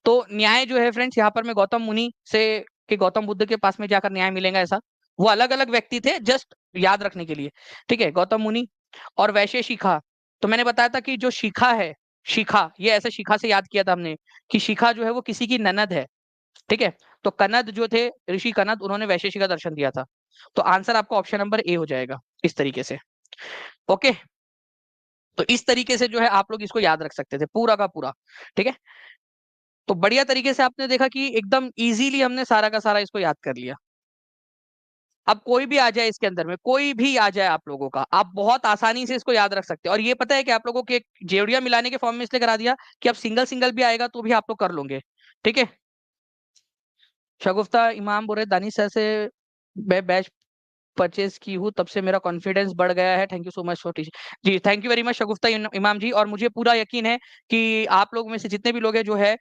तो न्याय जो है फ्रेंड्स, यहाँ पर मैं गौतम मुनि से, कि गौतम बुद्ध के पास में जाकर न्याय मिलेगा ऐसा, वो अलग अलग व्यक्ति थे, जस्ट याद रखने के लिए। ठीक है, गौतम मुनि। और वैश्य शिखा, तो मैंने बताया था कि जो शिखा है, शिखा, ये ऐसे शिखा से याद किया था हमने, कि शिखा जो है वो किसी की ननद है। ठीक है, तो कनद जो थे, ऋषि कनद, उन्होंने वैशेषिक का दर्शन दिया था। तो आंसर आपका ऑप्शन नंबर ए हो जाएगा, इस तरीके से। ओके, तो इस तरीके से जो है आप लोग इसको याद रख सकते थे पूरा का पूरा। ठीक है, तो बढ़िया तरीके से आपने देखा कि एकदम इजीली हमने सारा का सारा इसको याद कर लिया। अब कोई भी आ जाए इसके अंदर में, कोई भी आ जाए आप लोगों का, आप बहुत आसानी से इसको याद रख सकते हैं। और ये पता है कि आप लोगों के एक जेवड़िया मिलाने के फॉर्म में इसलिए करा दिया कि अब सिंगल सिंगल भी आएगा तो भी आप लोग कर लोगे। ठीक है, शगुफ्ता इमाम बोल रहे, दानिश सर से मैं बैच परचेज की हूँ, तब से मेरा कॉन्फिडेंस बढ़ गया है, thank you so much for teaching. जी thank you very much Shagufta Imam ji, और मुझे पूरा यकीन है कि आप लोग में से जितने भी लोग हैं जो है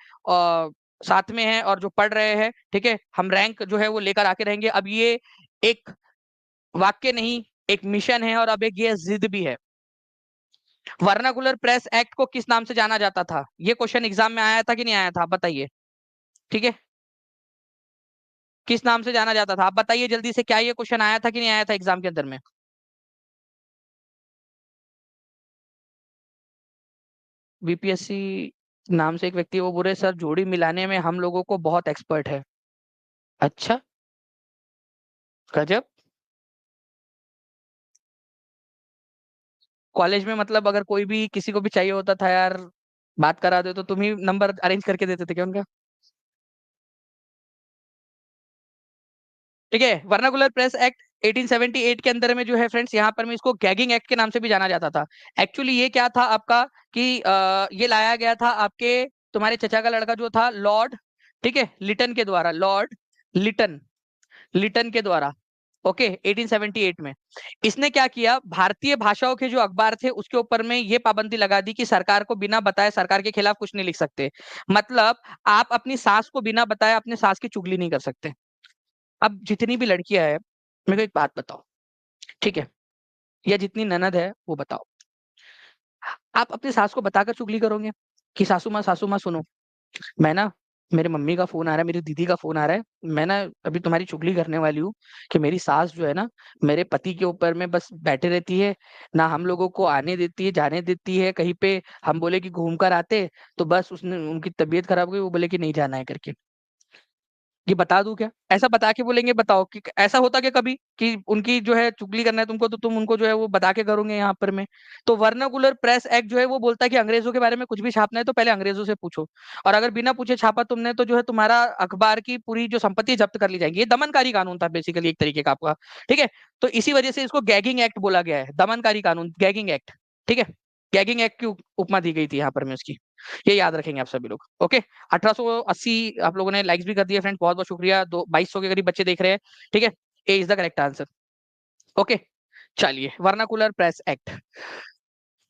साथ में हैं और जो पढ़ रहे हैं, ठीक है, हम रैंक जो है वो लेकर आके रहेंगे। अब ये एक वाक्य नहीं, एक मिशन है, और अब एक ये जिद भी है। वर्नाकुलर प्रेस एक्ट को किस नाम से जाना जाता था? ये क्वेश्चन एग्जाम में आया था कि नहीं आया था, आप बताइए। ठीक है, किस नाम से जाना जाता था, आप बताइए जल्दी से, क्या ये क्वेश्चन आया था कि नहीं आया था एग्जाम के अंदर में? बीपीएससी नाम से एक व्यक्ति, वो बोले सर जोड़ी मिलाने में हम लोगों को बहुत एक्सपर्ट है। अच्छा, गजब। कॉलेज में मतलब अगर कोई भी किसी को भी चाहिए होता था यार, बात करा दे तो तुम ही नंबर अरेंज करके देते थे क्या उनका? ठीक है, वर्नाकुलर प्रेस एक्ट 1878 के अंदर में जो है फ्रेंड्स, यहाँ पर मैं इसको गैगिंग एक्ट के नाम से भी जाना जाता था। एक्चुअली ये क्या था आपका, कि ये लाया गया था आपके, तुम्हारे चचा का लड़का जो था लॉर्ड, ठीक है, लिटन के द्वारा, लॉर्ड लिटन, लिटन के द्वारा। ओके, 1878 में इसने क्या किया, भारतीय भाषाओं के जो अखबार थे उसके ऊपर में ये पाबंदी लगा दी कि सरकार को बिना बताए सरकार के खिलाफ कुछ नहीं लिख सकते। मतलब आप अपनी सास को बिना बताए अपने सास की चुगली नहीं कर सकते। अब जितनी भी लड़कियां है, मेरे को एक बात बताओ, ठीक है, या जितनी ननद है वो बताओ, आप अपनी सास को बताकर चुगली करोगे कि सासू माँ सुनो, मैं ना, मेरे मम्मी का फोन आ रहा है, मेरी दीदी का फोन आ रहा है, मैं ना अभी तुम्हारी चुगली करने वाली हूँ कि मेरी सास जो है ना, मेरे पति के ऊपर में बस बैठे रहती है, ना हम लोगों को आने देती है, जाने देती है कहीं पे, हम बोले कि घूम कर आते तो बस उसने, उनकी तबीयत खराब हो गई, वो बोले कि नहीं जाना है करके। ये बता दूं क्या? ऐसा बता के बोलेंगे? बताओ कि ऐसा होता क्या कभी कि उनकी जो है चुगली करना है तुमको तो तुम उनको जो है वो बता के करोगे यहाँ पर में? तो वर्नाकुलर प्रेस एक्ट जो है वो बोलता है कि अंग्रेजों के बारे में कुछ भी छापना है तो पहले अंग्रेजों से पूछो, और अगर बिना पूछे छापा तुमने तो जो है तुम्हारा अखबार की पूरी जो संपत्ति जब्त कर ली जाएगी। ये दमनकारी कानून था बेसिकली एक तरीके का आपका, ठीक है। तो इसी वजह से इसको गैगिंग एक्ट बोला गया है, दमनकारी कानून, गैगिंग एक्ट, ठीक है। गैगिंग एक्ट की उपमा दी गई थी यहाँ पर में उसकी। ये याद रखेंगे आप सभी लोग, ओके। 1880 आप लोगों ने लाइक्स भी कर दिए फ्रेंड्स, बहुत बहुत शुक्रिया। 2200 के करीब बच्चे देख रहे हैं, ठीक है। A is the correct answer, okay. चलिए, वर्नाकुलर प्रेस एक्ट,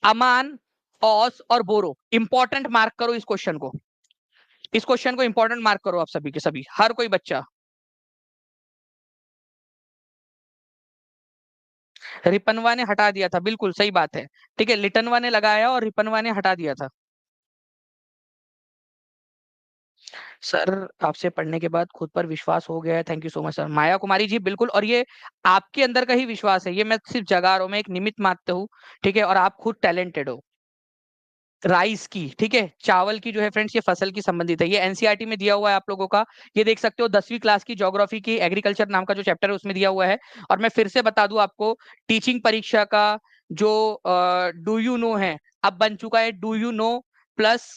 अमान, ऑस और बोरो, इंपॉर्टेंट मार्क करो इस क्वेश्चन को, इस क्वेश्चन को इंपॉर्टेंट मार्क करो आप सभी के सभी, हर कोई बच्चा। रिपनवा ने हटा दिया था, बिल्कुल सही बात है, ठीक है। लिटनवा ने लगाया और रिपनवा ने हटा दिया था। सर, आपसे पढ़ने के बाद खुद पर विश्वास हो गया है, thank you so much sir. Maya Kumari ji, बिल्कुल, और ये आपके अंदर का ही विश्वास है, ये मैं सिर्फ जगा रहा हूँ, मैं एक निमित्त मात्र हूँ, ठीक है, और आप खुद टैलेंटेड हो। राइस की, ठीक है, चावल की जो है फ्रेंड्स, ये फसल की संबंधित है, ये एनसीईआरटी में दिया हुआ है आप लोगों का। ये देख सकते हो 10वीं क्लास की ज्योग्राफी की एग्रीकल्चर नाम का जो चैप्टर है उसमें दिया हुआ है। और मैं फिर से बता दूं आपको, टीचिंग परीक्षा का जो डू यू नो है, अब बन चुका है do you know plus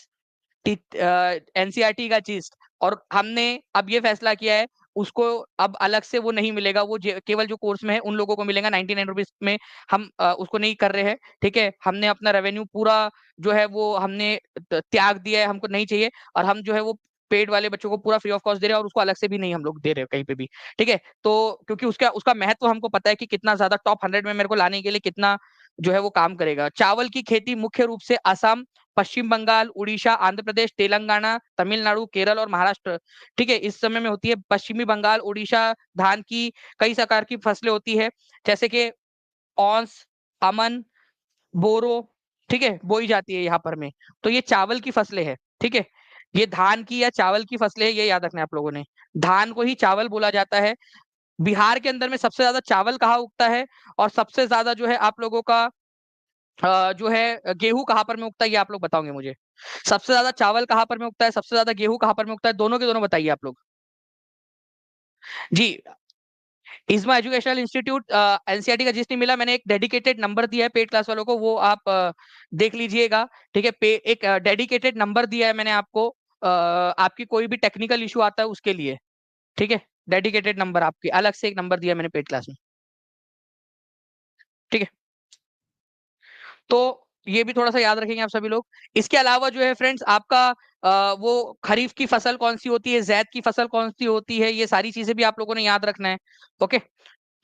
NCERT का चीज। और हमने अब ये फैसला किया है, उसको अब अलग से वो नहीं मिलेगा, वो केवल जो कोर्स में है उन लोगों को मिलेगा 99 रुपीज में। हम उसको नहीं कर रहे हैं, ठीक है। हमने अपना रेवेन्यू पूरा जो है वो हमने त्याग दिया है, हमको नहीं चाहिए। और हम जो है वो पेड वाले बच्चों को पूरा फ्री ऑफ कॉस्ट दे रहे हैं, और उसको अलग से भी नहीं हम लोग दे रहे हैं कहीं पे भी, ठीक है। तो क्योंकि उसका उसका महत्व हमको पता है कि कितना ज्यादा टॉप 100 में मेरे को लाने के लिए कितना जो है वो काम करेगा। चावल की खेती मुख्य रूप से असम, पश्चिम बंगाल, उड़ीसा, आंध्र प्रदेश, तेलंगाना, तमिलनाडु, केरल और महाराष्ट्र, ठीक है, इस समय में होती है। पश्चिमी बंगाल, उड़ीसा, धान की कई प्रकार की फसलें होती है, जैसे कि औंस, अमन, बोरो, ठीक है, बोई जाती है यहाँ पर में। तो ये चावल की फसलें हैं, ठीक है। ये धान की या चावल की फसलें हैं, ये याद रखना है आप लोगों ने। धान को ही चावल बोला जाता है। बिहार के अंदर में सबसे ज्यादा चावल कहाँ उगता है, और सबसे ज्यादा जो है आप लोगों का जो है गेहूं कहाँ पर में उगता है, ये आप लोग बताओगे मुझे। सबसे ज्यादा चावल कहाँ पर में उगता है, सबसे ज्यादा गेहूं कहाँ पर में उगता है, दोनों के दोनों बताइए आप लोग जी। इज्मा एजुकेशनल इंस्टीट्यूट, एनसीईआरटी का जिस नहीं मिला, मैंने एक डेडिकेटेड नंबर दिया है पेड क्लास वालों को, वो आप देख लीजिएगा, ठीक है। एक डेडिकेटेड नंबर दिया है मैंने आपको, आपकी कोई भी टेक्निकल इशू आता है उसके लिए, ठीक है। डेडिकेटेड नंबर आपकी अलग से एक नंबर दिया है मैंने पेड क्लास में, ठीक है। तो ये भी थोड़ा सा याद रखेंगे आप सभी लोग। इसके अलावा जो है फ्रेंड्स आपका वो खरीफ की फसल कौन सी होती है, जैद की फसल कौन सी होती है, ये सारी चीजें भी आप लोगों ने याद रखना है, ओके।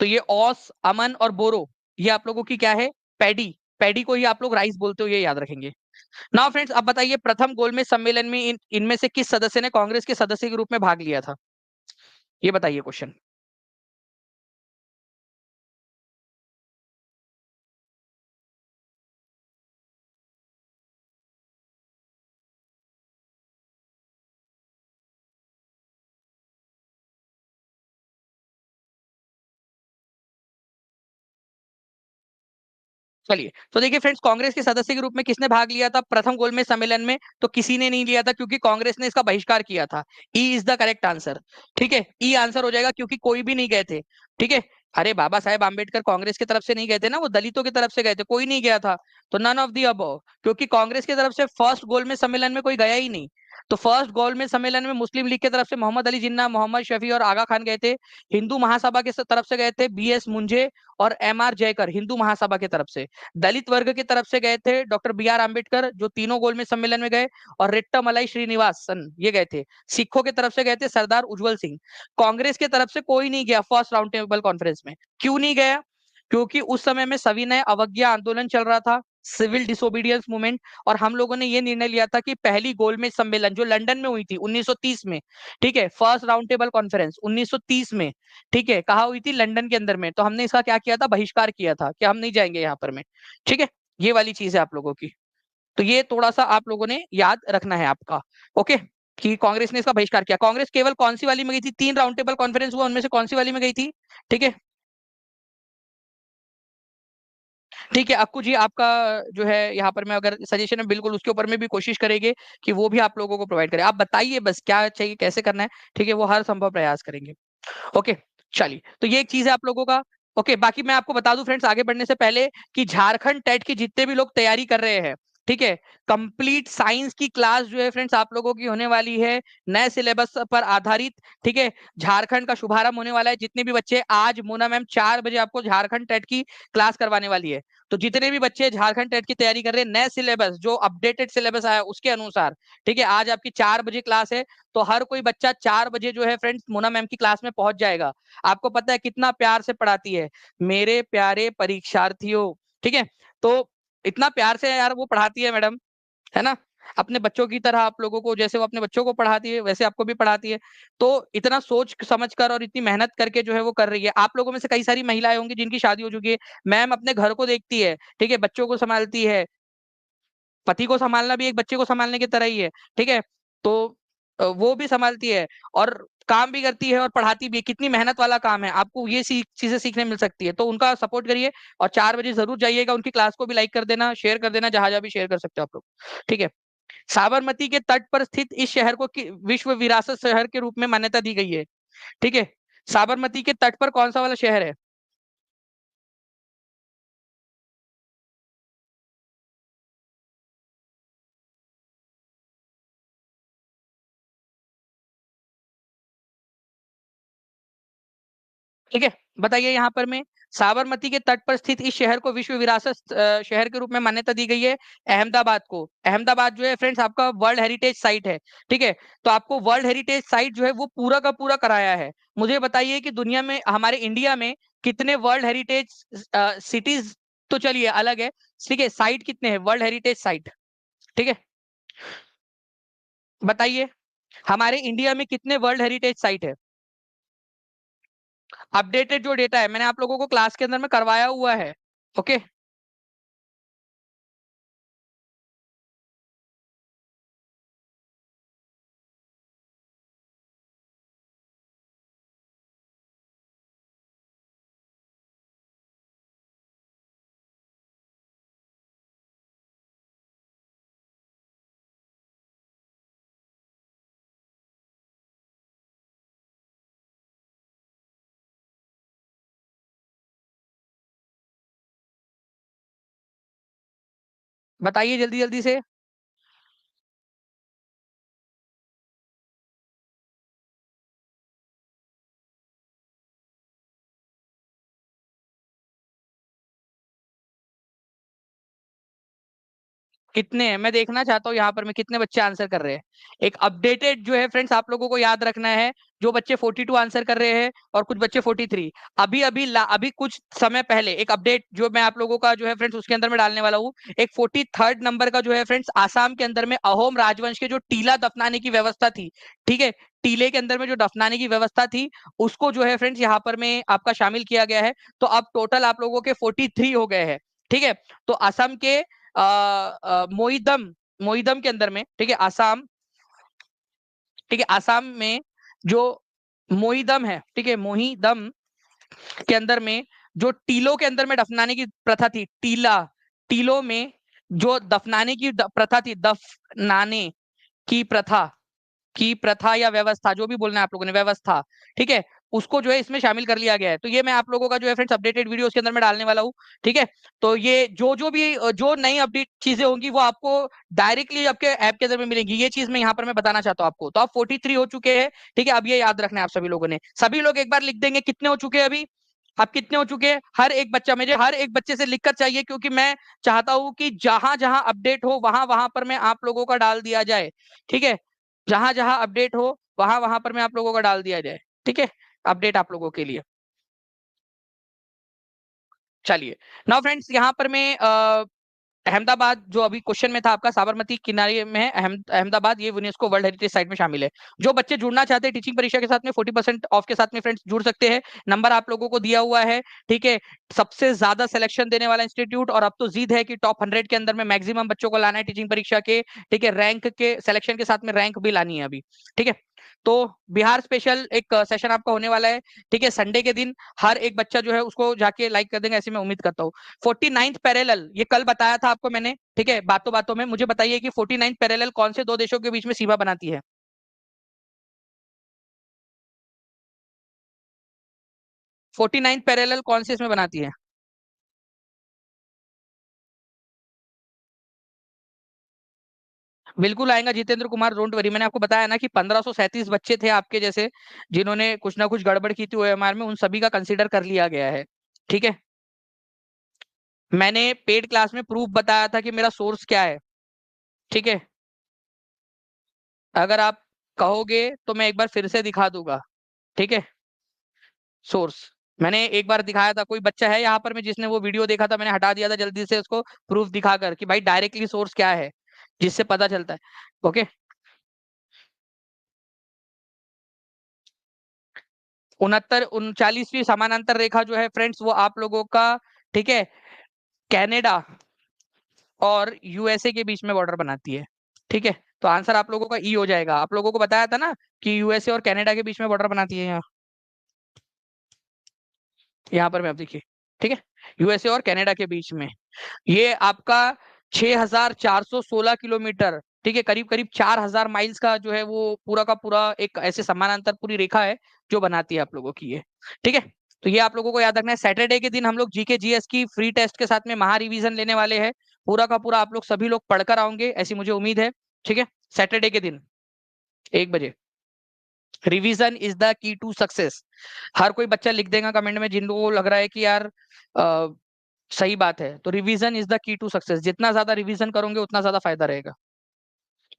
तो ये औस, अमन और बोरो, ये आप लोगों की क्या है, पैडी। पैडी को ही आप लोग राइस बोलते हो, ये याद रखेंगे। नाउ फ्रेंड्स, अब बताइए, प्रथम गोलमेज सम्मेलन में इनमें से किस सदस्य ने कांग्रेस के सदस्य के रूप में भाग लिया था, ये बताइए क्वेश्चन। चलिए, तो देखिए फ्रेंड्स, कांग्रेस के सदस्य के रूप में किसने भाग लिया था प्रथम गोलमेज सम्मेलन में? तो किसी ने नहीं लिया था, क्योंकि कांग्रेस ने इसका बहिष्कार किया था। E is the correct answer, ठीक है। ई आंसर हो जाएगा, क्योंकि कोई भी नहीं गए थे, ठीक है। अरे बाबा साहेब आम्बेडकर कांग्रेस की तरफ से नहीं गए थे ना, वो दलितों की तरफ से गए थे, कोई नहीं गया था। तो नन ऑफ दी अबव, क्योंकि कांग्रेस की तरफ से फर्स्ट गोलमेज सम्मेलन में कोई गया ही नहीं। तो फर्स्ट गोलमेज सम्मेलन में मुस्लिम लीग की तरफ से मोहम्मद अली जिन्ना, मोहम्मद शफी और आगा खान गए थे। हिंदू महासभा की तरफ से गए थे बीएस मुंजे और एमआर जयकर, हिंदू महासभा की तरफ से। दलित वर्ग की तरफ से गए थे डॉक्टर बी आर अम्बेडकर, जो तीनों गोलमेज सम्मेलन में गए, और रिट्टामलाई श्रीनिवासन, ये गए थे। सिखों की तरफ से गए थे सरदार उज्जवल सिंह। कांग्रेस की तरफ से कोई नहीं गया फर्स्ट राउंड टेबल कॉन्फ्रेंस में। क्यों नहीं गया? क्योंकि उस समय में सविनय अवज्ञा आंदोलन चल रहा था, सिविल डिसोबीडियंस मूवमेंट। और हम लोगों ने ये निर्णय लिया था कि पहली गोलमेज सम्मेलन जो लंदन में हुई थी 1930 में, ठीक है, फर्स्ट राउंड टेबल कॉन्फ्रेंस 1930 में, ठीक है, कहा हुई थी लंदन के अंदर में, तो हमने इसका क्या किया था, बहिष्कार किया था कि हम नहीं जाएंगे यहाँ पर में, ठीक है। ये वाली चीज है आप लोगों की, तो ये थोड़ा सा आप लोगों ने याद रखना है आपका। ओके, कि कांग्रेस ने इसका बहिष्कार किया। कांग्रेस केवल कौन सी वाली में गई थी, 3 राउंड टेबल कॉन्फ्रेंस हुआ, उनमें से कौन सी वाली में गई थी, ठीक है। ठीक है अक्कू जी, आपका जो है यहाँ पर मैं अगर सजेशन है बिल्कुल उसके ऊपर में भी कोशिश करेंगे कि वो भी आप लोगों को प्रोवाइड करें। आप बताइए बस क्या चाहिए, कैसे करना है, ठीक है, वो हर संभव प्रयास करेंगे। ओके, चलिए, तो ये एक चीज है आप लोगों का। ओके, बाकी मैं आपको बता दूं फ्रेंड्स आगे बढ़ने से पहले कि झारखंड टेट की जितने भी लोग तैयारी कर रहे हैं, ठीक है, कंप्लीट साइंस की क्लास जो है फ्रेंड्स आप लोगों की होने वाली है नए सिलेबस पर आधारित, ठीक है। झारखंड का शुभारंभ होने वाला है। जितने भी बच्चे, आज मोना मैम 4 बजे आपको झारखंड टेट की क्लास करवाने वाली है। तो जितने भी बच्चे झारखंड टेट की तैयारी कर रहे हैं, नए सिलेबस जो अपडेटेड सिलेबस आया उसके अनुसार, ठीक है, आज आपकी 4 बजे क्लास है। तो हर कोई बच्चा 4 बजे जो है फ्रेंड्स मोना मैम की क्लास में पहुंच जाएगा। आपको पता है कितना प्यार से पढ़ाती है मेरे प्यारे परीक्षार्थियों, ठीक है। तो इतना प्यार से यार वो पढ़ाती है मैडम, है ना। अपने बच्चों की तरह आप लोगों को, जैसे वो अपने बच्चों को पढ़ाती है वैसे आपको भी पढ़ाती है। तो इतना सोच समझ कर और इतनी मेहनत करके जो है वो कर रही है। आप लोगों में से कई सारी महिलाएं होंगी जिनकी शादी हो चुकी है। मैम अपने घर को देखती है, ठीक है, बच्चों को संभालती है। पति को संभालना भी एक बच्चे को संभालने की तरह ही है, ठीक है। तो वो भी संभालती है और काम भी करती है और पढ़ाती भी है। कितनी मेहनत वाला काम है, आपको ये चीजें सीखने मिल सकती है। तो उनका सपोर्ट करिए और 4 बजे जरूर जाइएगा। उनकी क्लास को भी लाइक कर देना, शेयर कर देना, जहां जहां भी शेयर कर सकते हो आप लोग, ठीक है। साबरमती के तट पर स्थित इस शहर को विश्व विरासत शहर के रूप में मान्यता दी गई है, ठीक है। साबरमती के तट पर कौन सा वाला शहर है? ठीक है, बताइए यहाँ पर में। साबरमती के तट पर स्थित इस शहर को विश्व विरासत शहर के रूप में मान्यता दी गई है। अहमदाबाद को। अहमदाबाद जो है फ्रेंड्स आपका वर्ल्ड हेरिटेज साइट है, ठीक है। तो आपको वर्ल्ड हेरिटेज साइट जो है वो पूरा का पूरा कराया है। मुझे बताइए कि दुनिया में, हमारे इंडिया में कितने वर्ल्ड हेरिटेज सिटीज, तो चलिए अलग है, ठीक है, साइट कितने हैं वर्ल्ड हेरिटेज साइट, ठीक है। बताइए हमारे इंडिया में कितने वर्ल्ड हेरिटेज साइट है। अपडेटेड जो डेटा है मैंने आप लोगों को क्लास के अंदर में करवाया हुआ है। ओके, बताइए जल्दी जल्दी से। कितने हैं मैं देखना चाहता हूँ यहाँ पर, मैं कितने बच्चे आंसर कर रहे हैं। एक अपडेटेड जो है फ्रेंड्स आप लोगों को याद रखना है, जो बच्चे 42 आंसर कर रहे हैं और कुछ बच्चे 43। अभी अभी अभी कुछ समय पहले एक अपडेट जो मैं आप लोगों का जो है फ्रेंड्स उसके अंदर में डालने वाला हूँ। एक 43rd नंबर का जो है फ्रेंड्स आसाम के अंदर में अहोम राजवंश के जो टीला दफनाने की व्यवस्था थी, ठीक है, टीले के अंदर में जो दफनाने की व्यवस्था थी उसको जो है फ्रेंड्स यहाँ पर में आपका शामिल किया गया है। तो अब टोटल आप लोगों के 43 हो गए हैं, ठीक है। तो असम के मोईदम, मोईदम के अंदर में, ठीक है, आसाम, ठीक है, आसाम में जो मोईदम है, ठीक है, मोहीदम के अंदर में जो टीलों के अंदर में दफनाने की प्रथा थी, टीला, टीलों में जो दफनाने की प्रथा थी, दफनाने की प्रथा, की प्रथा या व्यवस्था, जो भी बोलना है आप लोगों ने, व्यवस्था, ठीक है, उसको जो है इसमें शामिल कर लिया गया है। तो ये मैं आप लोगों का जो है फ्रेंड्स अपडेटेड वीडियो उसके अंदर में डालने वाला हूँ, ठीक है। तो ये जो भी जो नई अपडेट चीजें होंगी वो आपको डायरेक्टली आपके ऐप के अंदर में मिलेंगी। ये चीज मैं यहाँ पर मैं बताना चाहता हूँ आपको। तो आप 43 हो चुके हैं, ठीक है। अब ये याद रखना है आप सभी लोगों ने, सभी लोग एक बार लिख देंगे कितने हो चुके हैं अभी। आप कितने हो चुके हैं, हर एक बच्चा, मुझे हर एक बच्चे से लिखकर चाहिए, क्योंकि मैं चाहता हूं कि जहां जहां अपडेट हो वहां वहां पर मैं आप लोगों का डाल दिया जाए, ठीक है। जहां जहां अपडेट हो वहां वहां पर मैं आप लोगों का डाल दिया जाए, ठीक है, अपडेट आप लोगों के लिए। चलिए, नाउ फ्रेंड्स यहाँ पर मैं अहमदाबाद जो अभी क्वेश्चन में था आपका, साबरमती किनारे में है अहमदाबाद, ये यूनेस्को वर्ल्ड हेरिटेज साइट में शामिल है। जो बच्चे जुड़ना चाहते हैं टीचिंग परीक्षा के साथ में 40% ऑफ के साथ में फ्रेंड्स जुड़ सकते हैं। नंबर आप लोगों को दिया हुआ है, ठीक है। सबसे ज्यादा सिलेक्शन देने वाला इंस्टीट्यूट, और अब तो जिद है कि टॉप 100 के अंदर में मैक्सिमम बच्चों को लाना है टीचिंग परीक्षा के, ठीक है। रैंक के सिलेक्शन के साथ में रैंक भी लानी है अभी, ठीक है। तो बिहार स्पेशल एक सेशन आपका होने वाला है, ठीक है, संडे के दिन। हर एक बच्चा जो है उसको जाके लाइक कर देंगे, ऐसी मैं उम्मीद करता हूँ। 49th पैरेलल, ये कल बताया था आपको मैंने, ठीक है। बातों बातों में मुझे बताइए कि 49th पैरेलल कौन से दो देशों के बीच में सीमा बनाती है? 49th पैरेलल कौन से इसमें बनाती है? बिल्कुल आएगा जितेंद्र कुमार, डोंट वरी। मैंने आपको बताया ना कि 1537 बच्चे थे आपके जैसे, जिन्होंने कुछ ना कुछ गड़बड़ की थी ओएमआर में, उन सभी का कंसीडर कर लिया गया है, ठीक है। मैंने पेड क्लास में प्रूफ बताया था कि मेरा सोर्स क्या है, ठीक है। अगर आप कहोगे तो मैं एक बार फिर से दिखा दूंगा, ठीक है। सोर्स मैंने एक बार दिखाया था, कोई बच्चा है यहाँ पर में जिसने वो वीडियो देखा था? मैंने हटा दिया था जल्दी से उसको, प्रूफ दिखाकर कि भाई डायरेक्टली सोर्स क्या है, जिससे पता चलता है। ओके। 39वीं समानांतर रेखा जो है फ्रेंड्स, वो आप लोगों का, ठीक है, कनाडा और यूएसए के बीच में बॉर्डर बनाती है, ठीक है। तो आंसर आप लोगों का ई हो जाएगा। आप लोगों को बताया था ना कि यूएसए और कनाडा के बीच में बॉर्डर बनाती है, यहाँ पर मैं, आप देखिए, ठीक है। यूएसए और कनाडा के बीच में ये आपका 6416 किलोमीटर, ठीक है, करीब करीब 4000 माइल्स का जो है वो पूरा का पूरा एक ऐसे समानांतर पूरी रेखा है जो बनाती है आप लोगों की ये, ठीक है। तो ये आप लोगों को याद रखना है। सैटरडे के दिन हम लोग जीके जीएस की फ्री टेस्ट के साथ में महा रिवीजन लेने वाले हैं। पूरा का पूरा आप लोग सभी लोग पढ़कर आओगे ऐसी मुझे उम्मीद है, ठीक है। सैटरडे के दिन 1 बजे, revision is the key to success. हर कोई बच्चा लिख देगा कमेंट में जिन लोगों को लग रहा है कि यार सही बात है, तो revision is the key to success. जितना ज्यादा रिवीजन करोगे उतना ज्यादा फायदा रहेगा,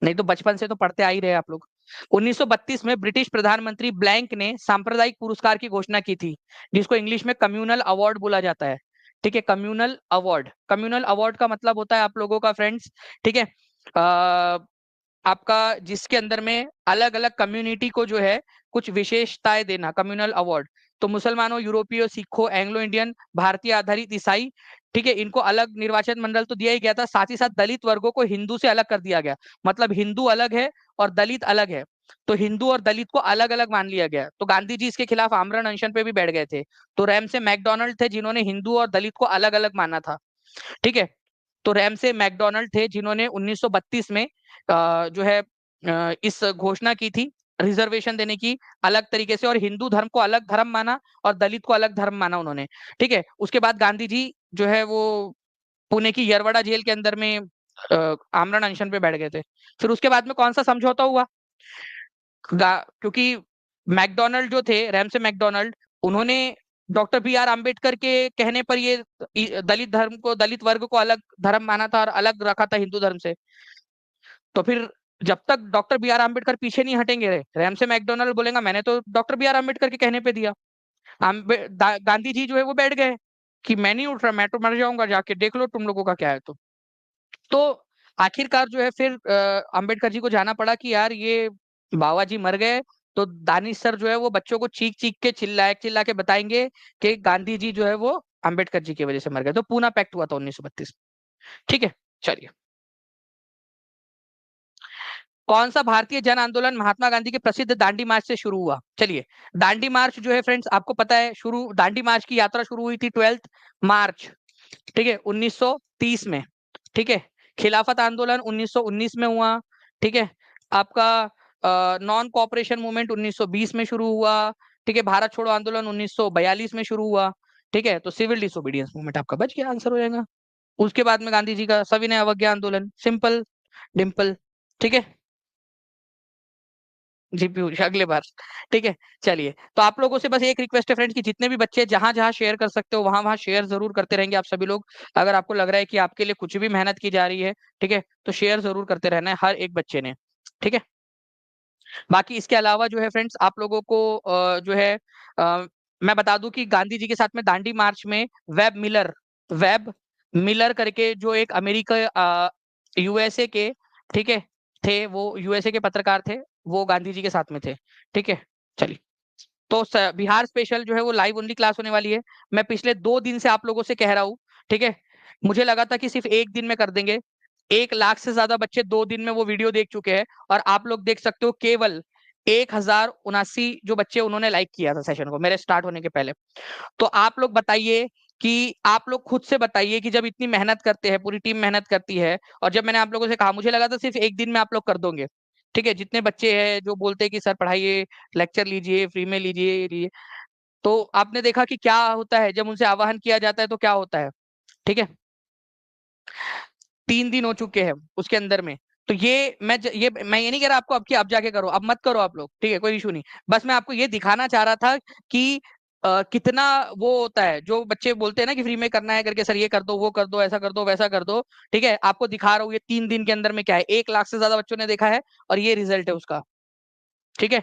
नहीं तो बचपन से तो पढ़ते आ ही रहे आप लोग। 1932 में ब्रिटिश प्रधानमंत्री ब्लैंक ने सांप्रदायिक पुरस्कार की घोषणा की थी, जिसको इंग्लिश में कम्युनल अवार्ड बोला जाता है, ठीक है। कम्युनल अवार्ड, कम्युनल अवार्ड का मतलब होता है आप लोगों का फ्रेंड्स, ठीक है, आपका जिसके अंदर में अलग अलग कम्युनिटी को जो है कुछ विशेषताएं देना, कम्युनल अवार्ड। तो मुसलमानों, यूरोपीय, सिखों, एंग्लो इंडियन, भारतीय आधारित ईसाई, ठीक है, इनको अलग निर्वाचन मंडल तो दिया ही गया था। साथ ही साथ दलित वर्गों को हिंदू से अलग कर दिया गया, मतलब हिंदू अलग है और दलित अलग है, तो हिंदू और दलित को अलग अलग मान लिया गया। तो गांधी जी इसके खिलाफ आमरण अनशन पे भी बैठ गए थे। तो रैम से मैकडोनल्ड थे जिन्होंने हिंदू और दलित को अलग अलग माना था, ठीक है। तो रैम से मैकडोनल्ड थे जिन्होंने 1932 में जो है इस घोषणा की थी रिजर्वेशन देने की अलग तरीके से, और हिंदू धर्म को अलग धर्म माना और दलित को अलग धर्म माना उन्होंने, ठीक है। उसके बाद गांधी जी जो है वो पुणे की यरवड़ा जेल के अंदर में आमरण अनशन पे बैठ गए थे। फिर उसके बाद में कौन सा समझौता हुआ? क्योंकि मैकडोनल्ड जो थे, रैम से मैकडोनल्ड, उन्होंने डॉक्टर बी आर आम्बेडकर के कहने पर ये दलित धर्म को, दलित वर्ग को अलग धर्म माना था और अलग रखा था हिंदू धर्म से। तो फिर जब तक डॉक्टर बी आर आम्बेडकर पीछे नहीं हटेंगे, रैम से मैकडोनल्ड बोलेगा मैंने तो डॉक्टर बी आर आम्बेडकर के कहने पे दिया। गांधी जी जो है वो बैठ गए कि मैं नहीं उठ रहा, मैं तो मर जाऊंगा, जाके देख लो तुम लोगों का क्या है। तो आखिरकार जो है फिर अंबेडकर जी को जाना पड़ा कि यार ये बाबा जी मर गए, तो दानिश सर जो है वो बच्चों को चीख चीख के चिल्ला के बताएंगे कि गांधी जी जो है वो अंबेडकर जी की वजह से मर गए। तो पूना पैक्ट हुआ था 1932, ठीक है। चलिए, कौन सा भारतीय जन आंदोलन महात्मा गांधी के प्रसिद्ध दांडी मार्च से शुरू हुआ? चलिए, दांडी मार्च जो है फ्रेंड्स आपको पता है, शुरू दांडी मार्च की यात्रा शुरू हुई थी 12 मार्च, ठीक है, 1930 में, ठीक है। खिलाफत आंदोलन 1919 में हुआ, ठीक है। आपका नॉन कॉपरेशन मूवमेंट 1920 में शुरू हुआ, ठीक है। भारत छोड़ो आंदोलन 1942 में शुरू हुआ, ठीक है। तो सिविल डिसोबीडियंस मूवमेंट आपका बच गया, आंसर हो जाएगा। उसके बाद में गांधी जी का सविनय अवज्ञा आंदोलन, सिंपल, डिम्पल, ठीक है। जीपी अगले बार, ठीक है। चलिए, तो आप लोगों से बस एक रिक्वेस्ट है फ्रेंड्स कि जितने भी बच्चे जहां जहां शेयर कर सकते हो वहां वहां शेयर जरूर करते रहेंगे आप सभी लोग। अगर आपको लग रहा है कि आपके लिए कुछ भी मेहनत की जा रही है, ठीक है, तो शेयर जरूर करते रहना है हर एक बच्चे ने, ठीक है। बाकी इसके अलावा जो है फ्रेंड्स आप लोगों को जो है मैं बता दूं कि गांधी जी के साथ में दांडी मार्च में वेब मिलर, वेब मिलर करके जो एक अमेरिका यूएसए के, ठीक है, थे वो यूएसए के पत्रकार थे, वो गांधी जी के साथ में थे, ठीक है। चलिए, तो बिहार स्पेशल जो है वो लाइव ओनली क्लास होने वाली है। मैं पिछले 2 दिन से आप लोगों से कह रहा हूँ, ठीक है। मुझे लगा था कि सिर्फ एक दिन में कर देंगे। 1 लाख से ज्यादा बच्चे 2 दिन में वो वीडियो देख चुके हैं, और आप लोग देख सकते हो केवल 1079 जो बच्चे उन्होंने लाइक किया था सेशन को मेरे स्टार्ट होने के पहले। तो आप लोग बताइए कि आप लोग खुद से बताइए कि जब इतनी मेहनत करते हैं, पूरी टीम मेहनत करती है, और जब मैंने आप लोगों से कहा, मुझे लगा था सिर्फ एक दिन में आप लोग कर दोगे, ठीक है। जितने बच्चे हैं जो बोलते हैं कि सर पढ़ाइए, लेक्चर लीजिए, फ्री में लीजिए ये लीजिए, तो आपने देखा कि क्या होता है जब उनसे आह्वान किया जाता है तो क्या होता है, ठीक है। 3 दिन हो चुके हैं उसके अंदर में। तो मैं ये नहीं कह रहा आपको अब कि अब जाके करो, अब मत करो आप लोग, ठीक है, कोई इशू नहीं। बस मैं आपको ये दिखाना चाह रहा था कि कितना वो होता है, जो बच्चे बोलते हैं ना कि फ्री में करना है करके, सर ये कर दो, वो कर दो, ऐसा कर दो, वैसा कर दो, ठीक है। आपको दिखा रहा हूँ ये 3 दिन के अंदर में क्या है, 1 लाख से ज्यादा बच्चों ने देखा है, और ये रिजल्ट है उसका, ठीक है।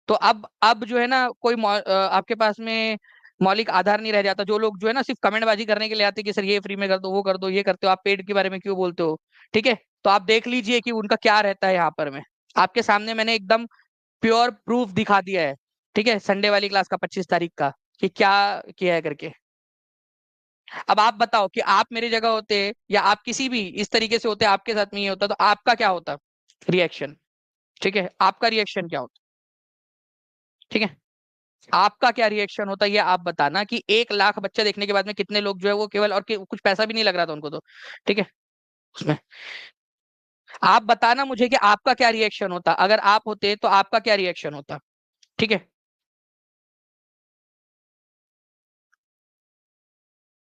तो अब जो है ना कोई आपके पास में मौलिक आधार नहीं रह जाता। जो लोग जो है ना सिर्फ कमेंटबाजी करने के लिए आते हैं कि सर ये फ्री में कर दो, वो कर दो, ये करते हो, आप पेड के बारे में क्यों बोलते हो, ठीक है। तो आप देख लीजिए कि उनका क्या रहता है यहाँ पर में। आपके सामने मैंने एकदम प्योर प्रूफ दिखा दिया है, ठीक है, संडे वाली क्लास का 25 तारीख का, कि क्या किया है करके। अब आप बताओ कि आप मेरी जगह होते या आप किसी भी इस तरीके से होते, आपके साथ में ये होता, तो आपका क्या होता रिएक्शन, ठीक है, आपका रिएक्शन क्या होता, ठीक है। आपका क्या रिएक्शन होता है ये आप बताना, कि 1 लाख बच्चा देखने के बाद में कितने लोग जो है वो केवल, और कुछ पैसा भी नहीं लग रहा था उनको तो, ठीक है, उसमें आप बताना मुझे कि आपका क्या रिएक्शन होता, अगर आप होते तो आपका क्या रिएक्शन होता, ठीक है।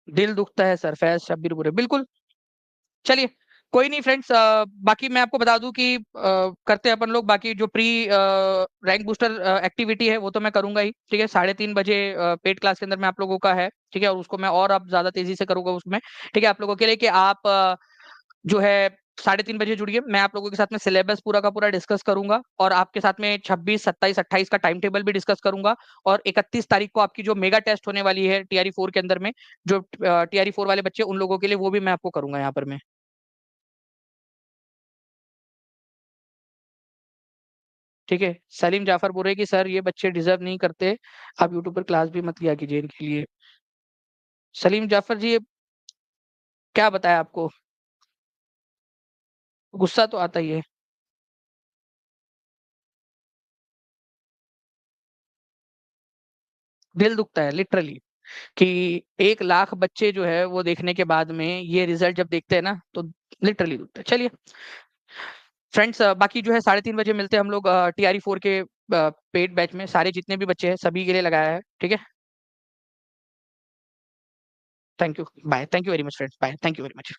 दिल दुखता है सर, फैज शब्बीर बुरे, बिल्कुल। चलिए, कोई नहीं फ्रेंड्स, बाकी मैं आपको बता दूं कि करते हैं अपन लोग, बाकी जो प्री रैंक बूस्टर एक्टिविटी है वो तो मैं करूंगा ही, ठीक है। 3:30 बजे पेड क्लास के अंदर में आप लोगों का है, ठीक है, और उसको मैं और अब ज्यादा तेजी से करूंगा उसमें, ठीक है, आप लोगों के लिए, कि आप जो है 3:30 बजे जुड़िए। मैं आप लोगों के साथ में सिलेबस पूरा का पूरा डिस्कस करूंगा, और आपके साथ में 26, 27, 28 का टाइम टेबल भी डिस्कस करूंगा। और 31 तारीख को आपकी जो मेगा टेस्ट होने वाली है TRE 4 के अंदर में, जो TRE 4 वाले बच्चे उन लोगों के लिए, वो भी मैं आपको करूंगा यहाँ पर मैं, ठीक है। सलीम जाफर बोल रहे कि सर ये बच्चे डिजर्व नहीं करते, आप यूट्यूब पर क्लास भी मत लिया कीजिए इनके लिए। सलीम जाफर जी, ये क्या बताया आपको, गुस्सा तो आता ही है, दिल दुखता है लिटरली, कि 1 लाख बच्चे जो है वो देखने के बाद में ये रिजल्ट जब देखते हैं ना, तो लिटरली दुखता है। चलिए फ्रेंड्स, बाकी जो है 3:30 बजे मिलते हैं हम लोग TRE 4 के पेड बैच में, सारे जितने भी बच्चे हैं सभी के लिए लगाया है, ठीक है। Thank you, bye, thank you very much friends, bye, thank you very much.